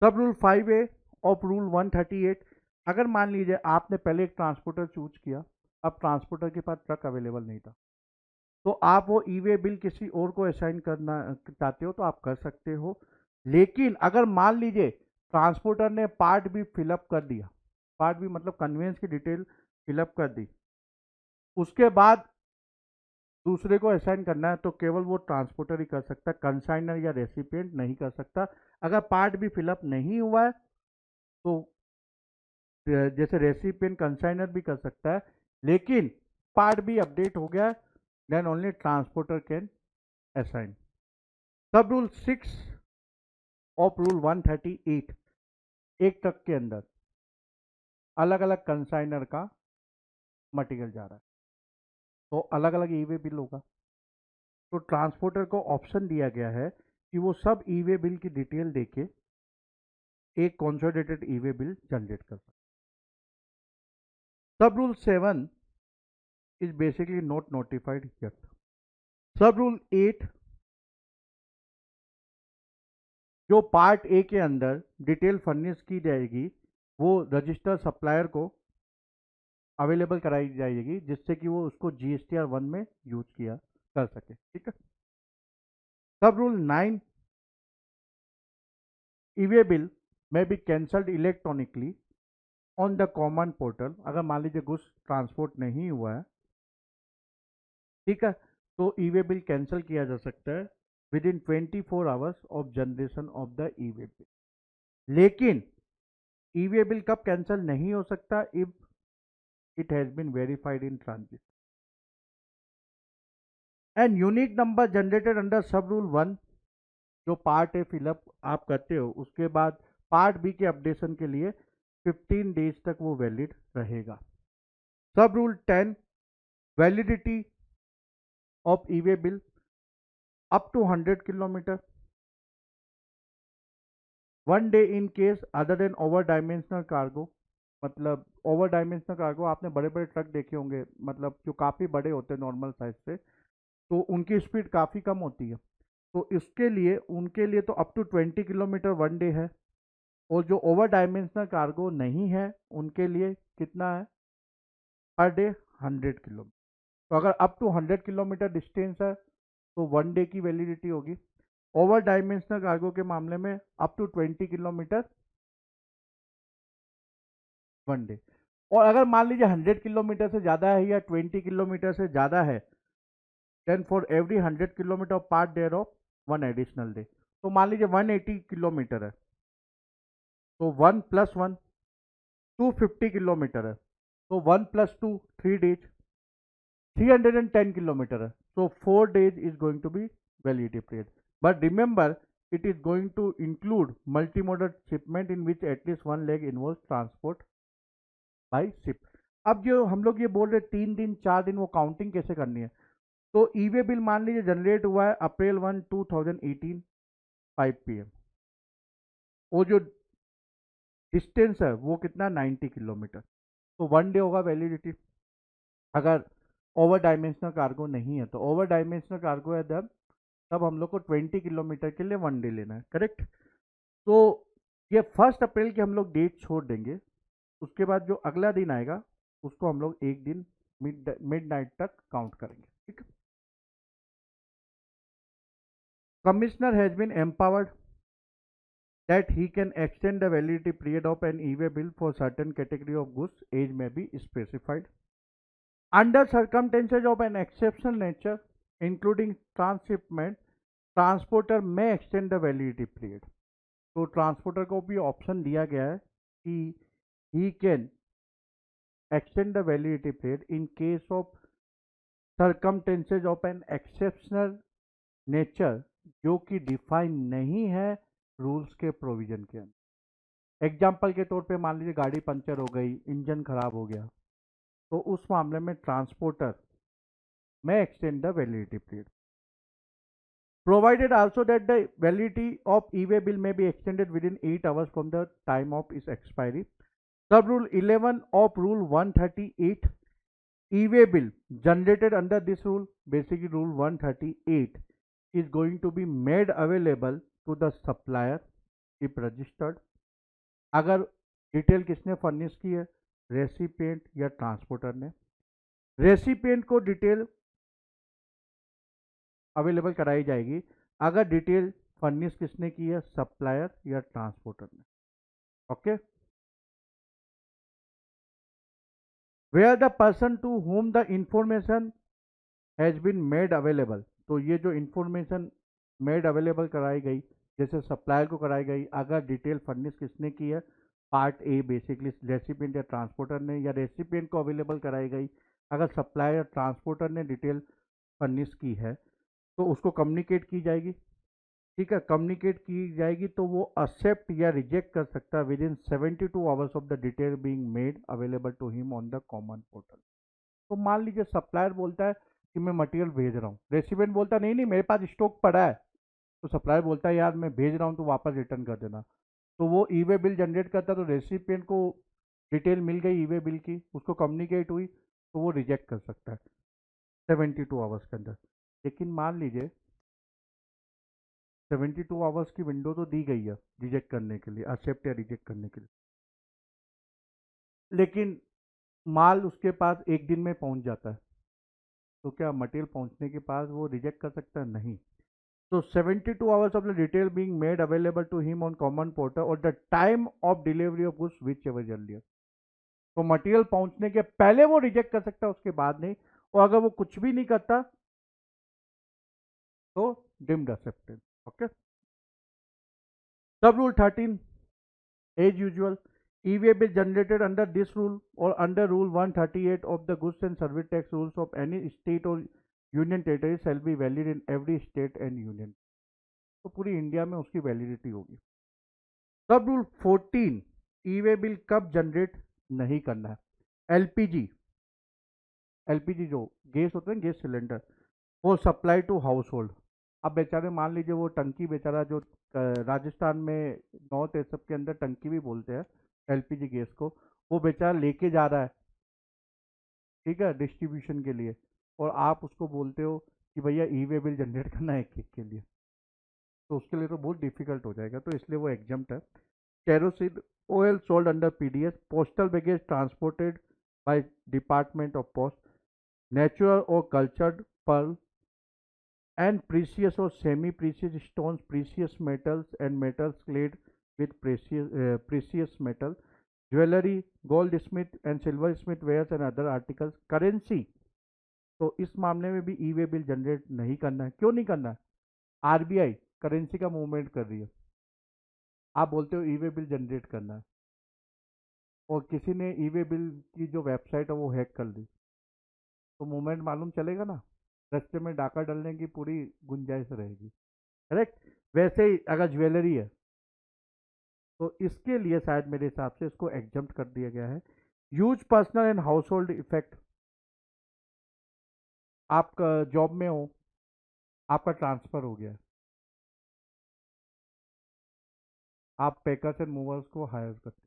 सब रूल 5A ऑफ रूल 138, अगर मान लीजिए आपने पहले एक ट्रांसपोर्टर चूज किया, अब ट्रांसपोर्टर के पास ट्रक अवेलेबल नहीं था, तो आप वो ई वे बिल किसी और को असाइन करना चाहते हो तो आप कर सकते हो। लेकिन अगर मान लीजिए ट्रांसपोर्टर ने पार्ट भी फिलअप कर दिया, पार्ट भी मतलब कन्वेंस की डिटेल फिलअप कर दी, उसके बाद दूसरे को असाइन करना है, तो केवल वो ट्रांसपोर्टर ही कर सकता है, कंसाइनर या रेसिपिएंट नहीं कर सकता। अगर पार्ट भी फिलअप नहीं हुआ है तो जैसे रेसिपिएंट कंसाइनर भी कर सकता है, लेकिन पार्ट भी अपडेट हो गया, then only transporter can assign. Sub rule 6 of rule 138, एक ट्रक के अंदर अलग अलग कंसाइनर का मटेरियल जा रहा है, तो अलग अलग ई वे बिल होगा। तो ट्रांसपोर्टर को ऑप्शन दिया गया है कि वो सब ई वे बिल की डिटेल देके एक कंसोलिडेटेड ई वे बिल जनरेट कर सकते। सब rule 7 is basically not notified yet. सब रूल 8, जो पार्ट ए के अंदर डिटेल फर्निश की जाएगी वो रजिस्टर सप्लायर को अवेलेबल कराई जाएगी, जिससे कि वो उसको जीएसटीआर 1 में यूज किया कर सके, ठीक है। सब रूल 9, ई-वे बिल में be cancelled electronically on the common portal. अगर मान लीजिए गुड्स ट्रांसपोर्ट नहीं हुआ है, ठीक है, तो ई-वे बिल कैंसिल किया जा सकता है within 24 hours of generation of the e way bill. लेकिन ई-वे बिल कब कैंसिल नहीं हो सकता? If it has been verified in transit and unique number generated under sub rule 1, जो पार्ट ए फिलअप आप करते हो उसके बाद पार्ट बी के अपडेशन के लिए 15 डेज तक वो वैलिड रहेगा। Sub rule 10, validity of e way bill up to 100 kilometre, 1 day in case other than over dimensional cargo. मतलब ओवर डायमेंशनल कार्गो आपने बड़े बड़े ट्रक देखे होंगे, मतलब जो काफ़ी बड़े होते हैं नॉर्मल साइज से, तो उनकी स्पीड काफ़ी कम होती है, तो इसके लिए उनके लिए तो अप टू 20 किलोमीटर 1 डे है। और जो ओवर डायमेंशनल कार्गो नहीं है उनके लिए कितना है पर डे? 100 किलोमीटर। तो अगर अप टू 100 किलोमीटर डिस्टेंस है तो 1 डे की वैलिडिटी होगी। ओवर डायमेंशनल कार्गो के मामले में अप टू 20 किलोमीटर 1 डे। और अगर मान लीजिए 100 किलोमीटर से ज़्यादा है या 20 किलोमीटर से ज़्यादा है, then for every 100 kilometre of part thereof 1 additional day. तो मान लीजिए 180 किलोमीटर है, तो 1 + 1 250 किलोमीटर है, तो 1 + 2 3 डेज, 310 किलोमीटर है, so 4 days is going to be validity period. But remember, it is going to include multimodal shipment in which at least one leg involves transport by ship. अब जो हम लोग ये बोल रहे 3 दिन 4 दिन, वो काउंटिंग कैसे करनी है? तो ई-वे बिल मान लीजिए जनरेट हुआ है अप्रैल 1 2018 5 PM, वो जो डिस्टेंस है वो कितना 90 किलोमीटर, तो 1 डे होगा वैलिडिटी। अगर ओवर डायमेंशनल कार्गो नहीं है, तो ओवर डायमेंशनल कार्गो है तब हम लोग को 20 किलोमीटर के लिए 1 डे लेना है, करेक्ट। तो ये 1 अप्रैल की हम लोग डेट छोड़ देंगे, उसके बाद जो अगला दिन आएगा उसको हम लोग एक दिन मिड नाइट तक काउंट करेंगे, ठीक है। Commissioner has been empowered that he can extend the validity period of an e-way bill for certain category of goods. Age may be specified. Under circumstances of an exceptional nature, including transshipment, transporter may extend the validity period. तो ट्रांसपोर्टर को भी ऑप्शन दिया गया है कि he can extend the validity period in case of circumstances of an exceptional nature जो कि डिफाइन नहीं है रूल्स के प्रोविजन के अंदर। एग्जाम्पल के तौर पे मान लीजिए गाड़ी पंचर हो गई, इंजन खराब हो गया, तो उस मामले में ट्रांसपोर्टर में extend the validity period. Provided also that the validity of e-way bill may be extended within 8 hours from the time of its expiry. Sub Rule 11 of Rule 138, e-way bill generated under this rule, basically Rule 138, is going to be made available to the supplier if registered. अगर डिटेल किसने फर्निश की है, रेसिपिएंट या ट्रांसपोर्टर ने। रेसिपिएंट को डिटेल अवेलेबल कराई जाएगी अगर डिटेल फर्निश किसने की है, सप्लायर या ट्रांसपोर्टर ने। Okay, where the person to whom the information has been made available, तो ये जो इंफॉर्मेशन मेड अवेलेबल कराई गई, जैसे सप्लायर को कराई गई, अगर डिटेल फर्निश किसने की है, पार्ट ए बेसिकली रेसिपिएंट या ट्रांसपोर्टर ने, या रेसिपिएंट को अवेलेबल कराई गई अगर सप्लायर या ट्रांसपोर्टर ने डिटेल फर्निश की है, तो उसको कम्युनिकेट की जाएगी। ठीक है, कम्युनिकेट की जाएगी तो वो एक्सेप्ट या रिजेक्ट कर सकता है within 72 hours of the detail being made available to him on the common portal. तो मान लीजिए सप्लायर बोलता है कि मैं मटेरियल भेज रहा हूँ, रेसिपिएंट बोलता है नहीं नहीं मेरे पास स्टॉक पड़ा है, तो सप्लायर बोलता है यार मैं भेज रहा हूँ तो वापस रिटर्न कर देना। तो वो ई-वे बिल जनरेट करता है, तो रेसिपिएंट को डिटेल मिल गई ई-वे बिल की, उसको कम्युनिकेट हुई, तो वो रिजेक्ट कर सकता है 72 आवर्स के अंदर। लेकिन मान लीजिए 72 आवर्स की विंडो तो दी गई है रिजेक्ट करने के लिए, एक्सेप्ट या रिजेक्ट करने के लिए, लेकिन माल उसके पास एक दिन में पहुंच जाता है, तो क्या मटेरियल पहुंचने के पास वो रिजेक्ट कर सकता है? नहीं। तो 72 hours of the detail being made available to him on common portal और the time of delivery of goods whichever earlier, तो मटेरियल पहुंचने के पहले वो रिजेक्ट कर सकता है, उसके बाद नहीं। और अगर वो कुछ भी नहीं करता तो डिम्ड एक्सेप्टेड। ओके, सब rule 13 as usual, e-way bill generated under this rule or under Rule 138 of the Goods and Service Tax Rules of any state or union territory shall be valid in every state and union। तो पूरी इंडिया में उसकी वैलिडिटी होगी। सब रूल 14, ई-वे बिल कब जनरेट नहीं करना है। एलपीजी, एलपीजी जो गैस होता है गैस सिलेंडर, वो सप्लाई टू हाउस होल्ड। अब बेचारे मान लीजिए वो टंकी बेचारा जो राजस्थान में नॉर्थ ये सब के अंदर टंकी भी बोलते हैं एलपीजी गैस को, वो बेचारा लेके जा रहा है, ठीक है, डिस्ट्रीब्यूशन के लिए, और आप उसको बोलते हो कि भैया ई-वे बिल जनरेट करना है एक एक के लिए, तो उसके लिए तो बहुत डिफिकल्ट हो जाएगा, तो इसलिए वो एग्जम्प्ट है। Kerosene oil sold under PDS, postal baggage transported by Department of Post, natural or cultured pearl, and precious or semi-precious stones, precious metals and metals clad with precious metal, jewelry, goldsmith and silversmith wares and other articles, currency। तो इस मामले में भी ई-वे बिल जनरेट नहीं करना है। क्यों नहीं करना है? आरबीआई करेंसी का मूवमेंट कर रही है, आप बोलते हो ई-वे बिल जनरेट करना है, और किसी ने ई-वे बिल की जो वेबसाइट है वो हैक कर दी, तो मूवमेंट मालूम चलेगा ना, रास्ते में डाका डालने की पूरी गुंजाइश रहेगी। करेक्ट। वैसे ही अगर ज्वेलरी है तो इसके लिए शायद मेरे हिसाब से इसको एग्जम्प्ट कर दिया गया है। Used personal and household effect, आप जॉब में हो, आपका ट्रांसफर हो गया, आप पैकर्स एंड मूवर्स को हायर करते,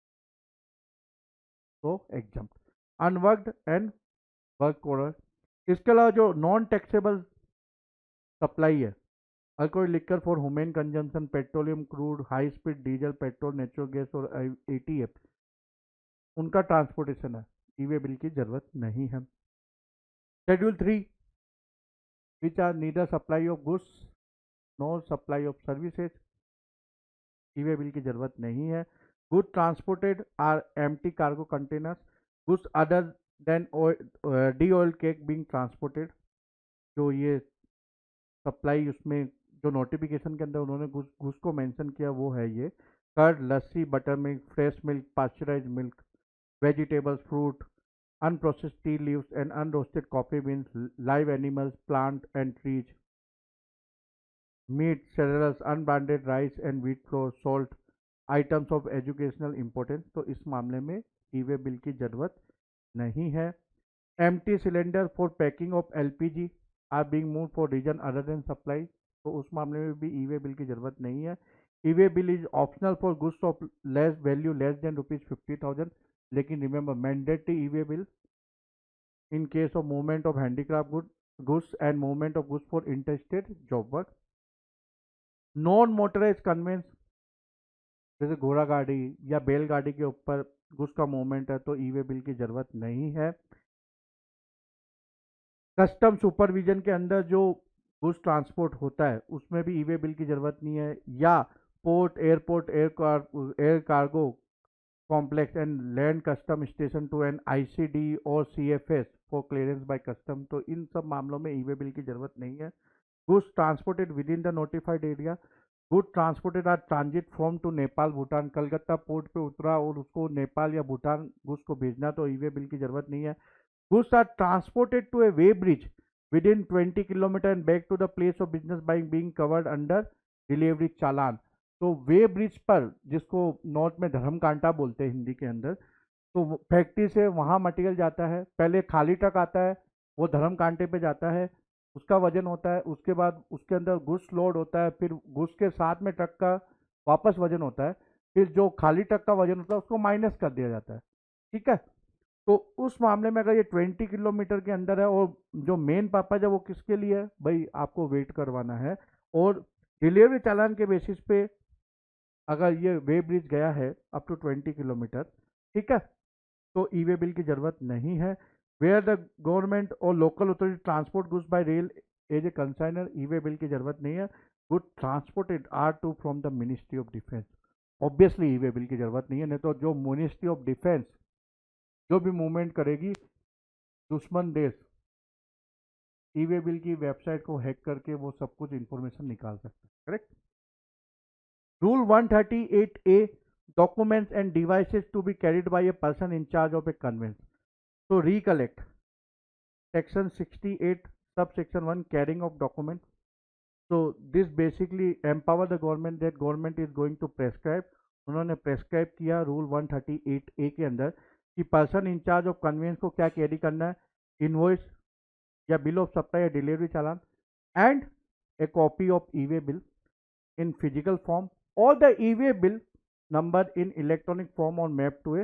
तो exempt. Unworked and work order, इसके अलावा जो नॉन टैक्सेबल सप्लाई है, अगर कोई liquor for human consumption, petroleum crude, high speed diesel, petrol, natural gas और एटीएफ, उनका ट्रांसपोर्टेशन है, ई-वे बिल की जरूरत नहीं है। Schedule 3, which are neither supply of goods nor supply of services, e way bill की जरूरत नहीं है। Good transported are empty cargo containers, goods other than de oil cake being transported. जो ये सप्लाई उसमें जो नोटिफिकेशन के अंदर उन्होंने घुस को मेंशन किया वो है ये curd, lassi, buttermilk, fresh milk, pasteurised milk, vegetables, fruit, unprocessed tea leaves and unroasted coffee beans, live animals, plant and trees, meat, cereals, unbranded rice and wheat flour, salt, items of educational importance। तो इस मामले में ई-वे बिल की जरूरत नहीं है। empty cylinder for packing of LPG are being moved for region other than supply, तो उस मामले में भी ई-वे बिल की जरूरत नहीं है। E way bill is optional for goods of less value less than ₹50,000, लेकिन remember mandatory e-way bill in case of movement of handicraft goods and movement of goods for interstate job work। Non motorise conveyance जैसे घोड़ा गाड़ी या बैलगाड़ी के ऊपर गुड्स का मूवमेंट है तो ई-वे बिल की जरूरत नहीं है। कस्टम सुपरविजन के अंदर जो गुड्स ट्रांसपोर्ट होता है उसमें भी ई-वे बिल की जरूरत नहीं है। या port, airport, air cargo complex and land custom station to an ICD और CFS for clearance by custom, तो इन सब मामलों में ई-वे बिल की जरूरत नहीं है। Goods transported within the notified area, good transported are transit from to Nepal Bhutan, Calcutta port पे उतरा और उसको नेपाल या भूटान गुड्स को भेजना तो ई-वे बिल की जरूरत नहीं है। Goods are transported to a weighbridge within 20 kilometre and back to the place of business by being covered under delivery challan. तो वे ब्रिज पर, जिसको नॉर्थ में धर्म कांटा बोलते हैं हिंदी के अंदर, तो फैक्ट्री से वहाँ मटेरियल जाता है, पहले खाली ट्रक आता है, वो धर्म कांटे पे जाता है, उसका वजन होता है, उसके बाद उसके अंदर गुड्स लोड होता है, फिर गुड्स के साथ में ट्रक का वापस वजन होता है, फिर जो खाली ट्रक का वजन होता है उसको माइनस कर दिया जाता है। ठीक है, तो उस मामले में अगर ये 20 किलोमीटर के अंदर है और जो मेन पर्पज है वो किसके लिए है भाई, आपको वेट करवाना है, और डिलीवरी चालान के बेसिस पे अगर ये वे ब्रिज गया है अप टू 20 किलोमीटर, ठीक है, तो ई-वे बिल की जरूरत नहीं है। वेयर द गवर्नमेंट और local authority transport goods by rail as a consignor, e way bill की जरूरत नहीं है। Good transported are to from the ministry of defence, obviously e way bill की जरूरत नहीं है, नहीं तो जो मिनिस्ट्री ऑफ डिफेंस जो भी मूवमेंट करेगी दुश्मन देश ई-वे बिल की वेबसाइट को हैक करके वो सब कुछ इंफॉर्मेशन निकाल सकते हैं। Correct. Rule 138A, documents and devices to be carried by a person in charge of a conveyance. So recollect section 68 subsection 1, carrying of documents. So this basically empower the government, that government is going to prescribe, उन्होंने प्रेस्क्राइब किया रूल 138A के अंदर कि पर्सन इंचार्ज ऑफ कन्वेंस को क्या कैरी करना है, इनवॉइस या बिल ऑफ सप्लाई या delivery challan and A copy of e way bill in physical form or the e-way bill number in electronic form or mapped to a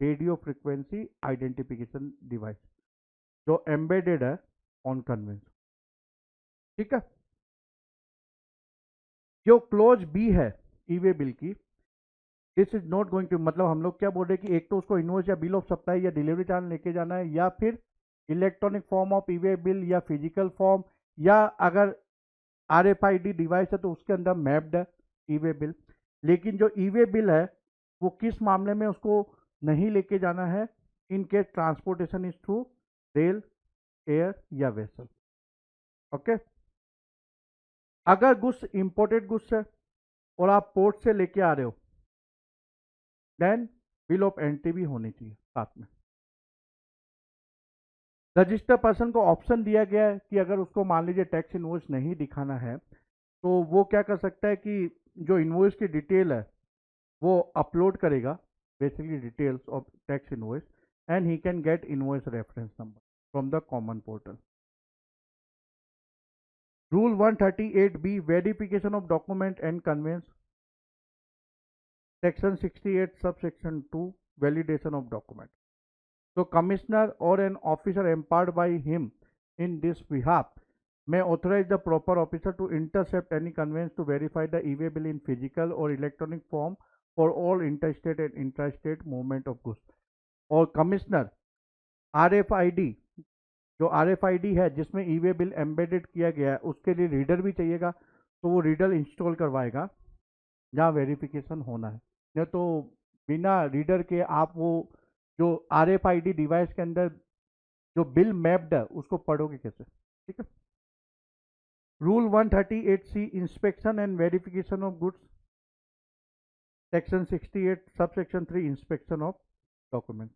radio frequency identification device जो embedded है on conveyance। ठीक है, जो क्लोज बी है ई-वे बिल की, this is not going to, मतलब हम लोग क्या बोल रहे हैं कि एक तो उसको इनवॉइस या बिल ऑफ सप्लाई या डिलीवरी चालान लेके जाना है, या फिर electronic form of e way bill या फिजिकल फॉर्म, या अगर RFID डिवाइस है तो उसके अंदर मैप्ड है ई-वे बिल। लेकिन जो ई-वे बिल है वो किस मामले में उसको नहीं लेके जाना है, in case transportation is through rail, air या वेसल। ओके, अगर गुड्स इंपोर्टेड गुड्स है और आप पोर्ट से लेके आ रहे हो देन बिल ऑफ एंट्री भी होनी चाहिए साथ में। रजिस्टर पर्सन को ऑप्शन दिया गया है कि अगर उसको मान लीजिए टैक्स इनवॉइस नहीं दिखाना है तो वो क्या कर सकता है कि जो इनवॉइस की डिटेल है वो अपलोड करेगा, basically details of tax invoice, and he can get invoice reference number from the common portal. Rule 138B, verification of document and conveyance, section 68 सब section 2, validation of document. So commissioner or an officer empowered by him in this behalf may authorize the proper officer to intercept any conveyance to verify the e-way bill in physical or electronic form for all interstate and intrastate movement of goods। और कमिश्नर RFID, जो RFID है जिसमें ई-वे बिल एम्बेडेड किया गया है, उसके लिए रीडर भी चाहिएगा, तो वो रीडर इंस्टॉल करवाएगा जहाँ वेरिफिकेशन होना है। नहीं तो बिना रीडर के आप वो जो RFID डिवाइस के अंदर जो बिल मैप्ड है उसको पढ़ोगे कैसे? ठीक है। Rule 138C, inspection and verification of goods. Section 68 सब सेक्शन 3, इंस्पेक्शन ऑफ डॉक्यूमेंट।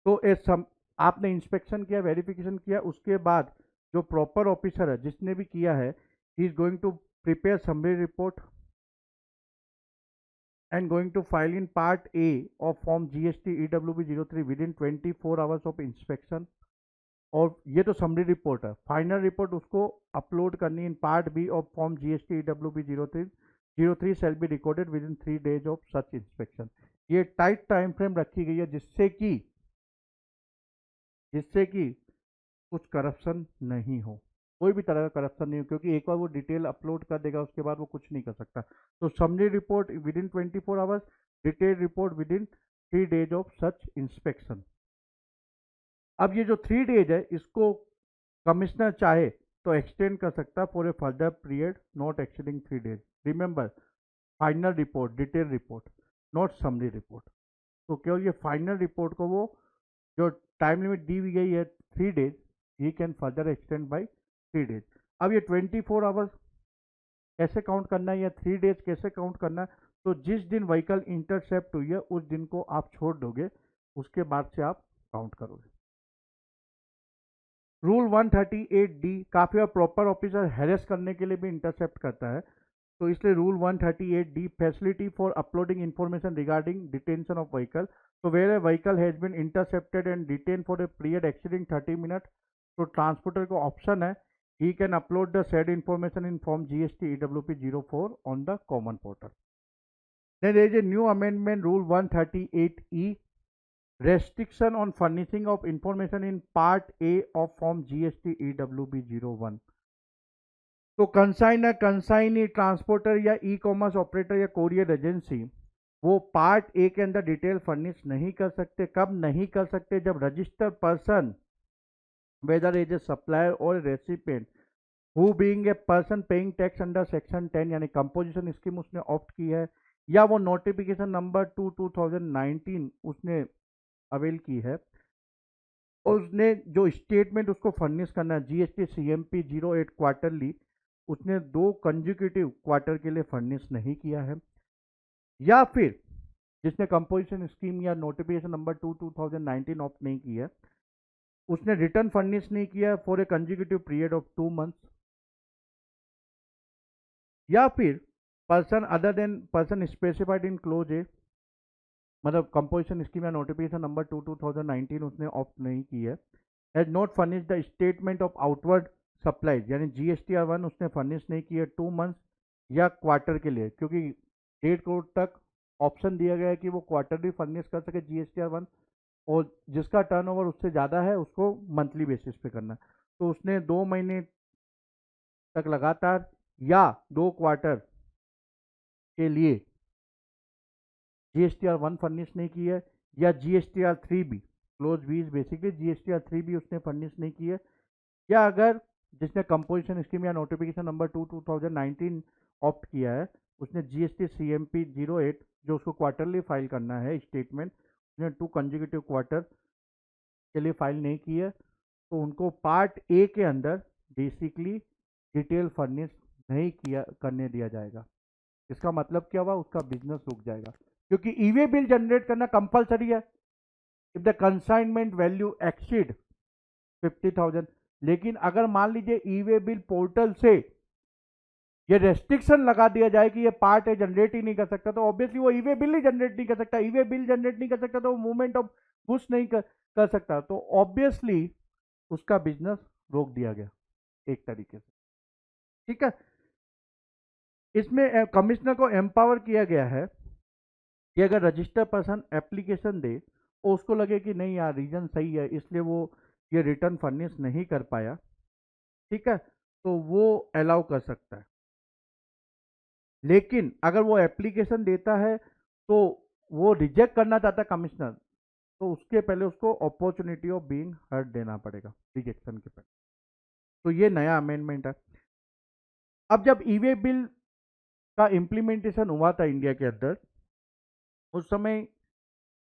तो आपने इंस्पेक्शन किया, वेरिफिकेशन किया, उसके बाद जो प्रॉपर ऑफिसर है जिसने भी किया है, he is going to prepare summary report and going to file in part A of form GST EWB 03 within 24 hours of inspection। और ये तो समरी रिपोर्ट है, फाइनल रिपोर्ट उसको अपलोड करनी in part B of form GST EWB 03 shall be recorded within 3 days of such inspection. ये टाइट टाइम फ्रेम रखी गई है जिससे कि कुछ करप्शन नहीं हो, कोई भी तरह का करप्शन नहीं हो, क्योंकि एक बार वो डिटेल अपलोड कर देगा उसके बाद वो कुछ नहीं कर सकता। तो summary report with in 24 hours, detail report with in 3 days of such inspection. अब ये जो 3 days है इसको कमिश्नर चाहे तो एक्सटेंड कर सकता है for a further period not exceeding 3 days। Remember, final report, detail report, not summary report. तो केवल ये फाइनल रिपोर्ट को वो जो टाइम लिमिट दी हुई गई है 3 days, he can further extend by 3 days। अब ये 24 आवर्स कैसे काउंट करना है या 3 days कैसे काउंट करना है? तो जिस दिन व्हीकल इंटरसेप्ट हुई है उस दिन को आप छोड़ दोगे, उसके बाद से आप काउंट करोगे। रूल 138D, काफी और प्रॉपर ऑफिसर हैरेस करने के लिए भी इंटरसेप्ट करता है, तो इसलिए rule 138D, facility for uploading information regarding detention of vehicle. तो where a vehicle has been intercepted and detain for a period exceeding 30 minute, तो ट्रांसपोर्टर को ऑप्शन है, he can upload the said information in form GST EWP 04 on the common portal। Then there is a new amendment, rule 138E, restriction on furnishing of information in part A of form GST EWB 01। तो कंसाइनर, कंसाइनी, ट्रांसपोर्टर या ई कॉमर्स ऑपरेटर या कोरियर एजेंसी वो पार्ट ए के अंदर डिटेल फर्निश नहीं कर सकते। कब नहीं कर सकते? जब registered person, whether is a supplier और recipient, who being a person paying tax under section 10 यानी कंपोजिशन स्कीम उसने ऑप्ट की है, या वो नोटिफिकेशन नंबर 2019 उसने अवेल की है, और उसने जो स्टेटमेंट उसको फर्निश करना है GST CMP 08 क्वार्टरली, उसने 2 कंजिक्यूटिव क्वार्टर के लिए फर्निश नहीं किया है, या फिर जिसने कंपोजिशन स्कीम या नोटिफिकेशन नंबर 2019 ऑप्ट नहीं की है, उसने रिटर्न फर्निश नहीं किया for a consecutive period of 2 months, या फिर person other than person specified in clause A, मतलब कंपोजिशन स्कीम या नोटिफिकेशन नंबर 2019 उसने ऑप्ट नहीं की है, has not furnish the statement of outward supplies यानी GSTR1 उसने फर्निश नहीं की है 2 months या क्वार्टर के लिए, क्योंकि 1.5 करोड़ तक ऑप्शन दिया गया है कि वो क्वार्टरली फर्निश कर सके GSTR1, और जिसका टर्नओवर उससे ज़्यादा है उसको मंथली बेसिस पे करना। तो उसने 2 महीने तक लगातार या 2 क्वार्टर के लिए GSTR1 फर्निश नहीं की है, या GSTR3 भी, close B is basically GSTR3 भी उसने फर्निश नहीं की है, या अगर जिसने कंपोजिशन स्कीम या नोटिफिकेशन नंबर 2019 ऑप्ट किया है उसने GST CMP 08 जो उसको क्वार्टरली फाइल करना है स्टेटमेंट, उसने 2 कंजिक्यूटिव क्वार्टर के लिए फाइल नहीं की है, तो उनको पार्ट ए के अंदर बेसिकली डिटेल फर्निश नहीं किया करने दिया जाएगा। इसका मतलब क्या हुआ? उसका बिजनेस रुक जाएगा, क्योंकि ईवे बिल जनरेट करना कंपलसरी है if the consignment value exceed 50,000। लेकिन अगर मान लीजिए ईवे बिल पोर्टल से ये रेस्ट्रिक्शन लगा दिया जाए कि ये पार्ट है जनरेट ही नहीं कर सकता, तो ऑब्वियसली वो ईवे बिल ही जनरेट नहीं कर सकता। ईवे बिल जनरेट नहीं कर सकता तो वो मूवमेंट ऑफ गुड्स नहीं कर सकता, तो ऑब्वियसली उसका बिजनेस रोक दिया गया एक तरीके से। ठीक है, इसमें कमिश्नर को एम्पावर किया गया है कि अगर रजिस्टर्ड पर्सन एप्लीकेशन दे और उसको लगे कि नहीं यार रीजन सही है इसलिए वो ये रिटर्न फर्निश नहीं कर पाया, ठीक है, तो वो अलाउ कर सकता है। लेकिन अगर वो एप्लीकेशन देता है तो वो रिजेक्ट करना चाहता है कमिश्नर, तो उसके पहले उसको अपॉर्चुनिटी ऑफ बीइंग हर्ड देना पड़ेगा रिजेक्शन के पहले। तो ये नया अमेंडमेंट है। अब जब ईवे बिल का इम्प्लीमेंटेशन हुआ था इंडिया के अंदर, उस समय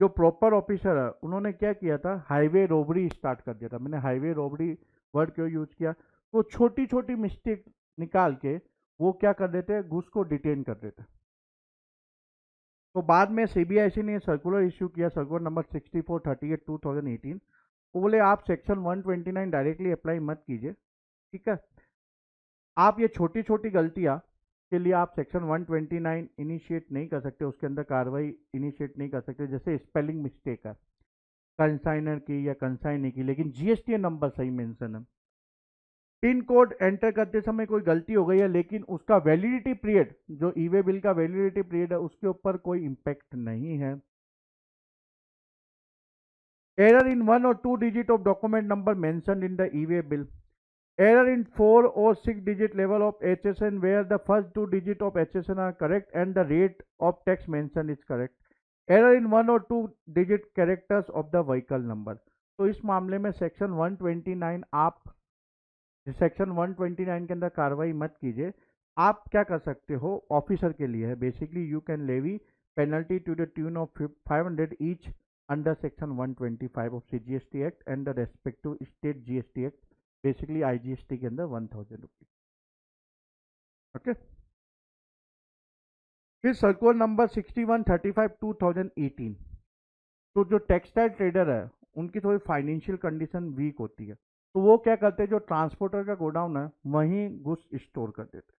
जो प्रॉपर ऑफिसर है उन्होंने क्या किया था, हाईवे रॉबरी स्टार्ट कर दिया था। मैंने हाईवे रॉबरी वर्ड क्यों यूज किया, तो छोटी छोटी मिस्टेक निकाल के वो क्या कर देते, घूस को डिटेन कर देते। तो बाद में सीबीआईसी ने सर्कुलर इश्यू किया, सर्कुलर नंबर 6438/2018। वो बोले आप सेक्शन 129 डायरेक्टली अप्लाई मत कीजिए, ठीक है। आप ये छोटी छोटी गलतियां के लिए आप सेक्शन 129 इनिशिएट नहीं कर सकते, उसके अंदर कार्रवाई इनिशिएट नहीं कर सकते। जैसे स्पेलिंग मिस्टेक है कंसाइनर की या कंसाइनी की, लेकिन जीएसटी नंबर सही मेंशन है। पिन कोड एंटर करते समय कोई गलती हो गई है, लेकिन उसका वैलिडिटी पीरियड, जो ई वे बिल का वैलिडिटी पीरियड है, उसके ऊपर कोई इम्पैक्ट नहीं है। Error in 1 or 2 digit of document number mentioned in the e-way bill. Error in 4 or 6 digit level of HSN where the first 2 digit of HSN are correct and the rate of tax mentioned is correct. Error in 1 or 2 digit characters of the vehicle number. तो इस मामले में सेक्शन 129 आप सेक्शन 129 के अंदर कार्रवाई मत कीजिए। आप क्या कर सकते हो, ऑफिसर के लिए है basically, you can levy penalty to the tune of 500 each under section 125 of CGST act and the respective state GST act, basically IGST के अंदर 1000 रुपीज। ओके, फिर सर्कुलर नंबर 6135/2018। तो जो टेक्सटाइल ट्रेडर है उनकी थोड़ी फाइनेंशियल कंडीशन वीक होती है, तो वो क्या करते हैं, जो ट्रांसपोर्टर का गोडाउन है वहीं गुड्स स्टोर कर देते हैं।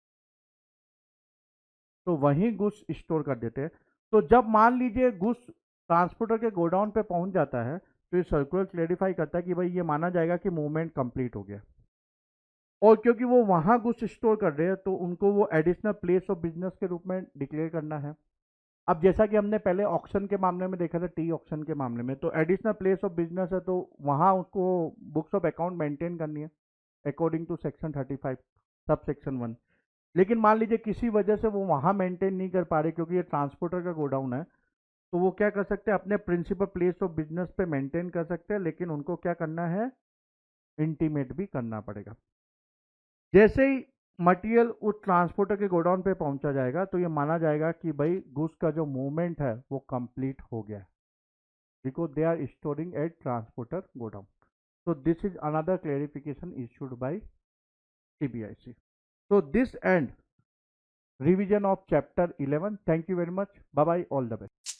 तो वहीं गुड्स स्टोर कर देते हैं। तो जब मान लीजिए गुड्स ट्रांसपोर्टर के गोडाउन पे पहुंच जाता है, तो ये सर्कुलर क्लेरिफाई करता है कि भाई ये माना जाएगा कि मूवमेंट कंप्लीट हो गया। और क्योंकि वो वहां गुड्स स्टोर कर रहे हैं, तो उनको वो एडिशनल प्लेस ऑफ बिजनेस के रूप में डिक्लेयर करना है। अब जैसा कि हमने पहले ऑक्शन के मामले में देखा था, टी ऑक्शन के मामले में, तो एडिशनल प्लेस ऑफ बिजनेस है, तो वहां उसको बुक्स ऑफ अकाउंट मेंटेन करनी है according to section 35 sub section 1। लेकिन मान लीजिए किसी वजह से वो वहां मेंटेन नहीं कर पा रहे क्योंकि ये ट्रांसपोर्टर का गोडाउन है, तो वो क्या कर सकते हैं, अपने प्रिंसिपल प्लेस ऑफ बिजनेस पे मेंटेन कर सकते हैं, लेकिन उनको क्या करना है, इंटीमेट भी करना पड़ेगा। जैसे ही मटेरियल उस ट्रांसपोर्टर के गोडाउन पे पहुंचा जाएगा, तो ये माना जाएगा कि भाई गुड्स का जो मूवमेंट है वो कंप्लीट हो गया, because they are storing at transporter godown. So this is another clarification issued by CBIC. So this end revision of chapter 11. Thank you very much. Bye bye. All the best.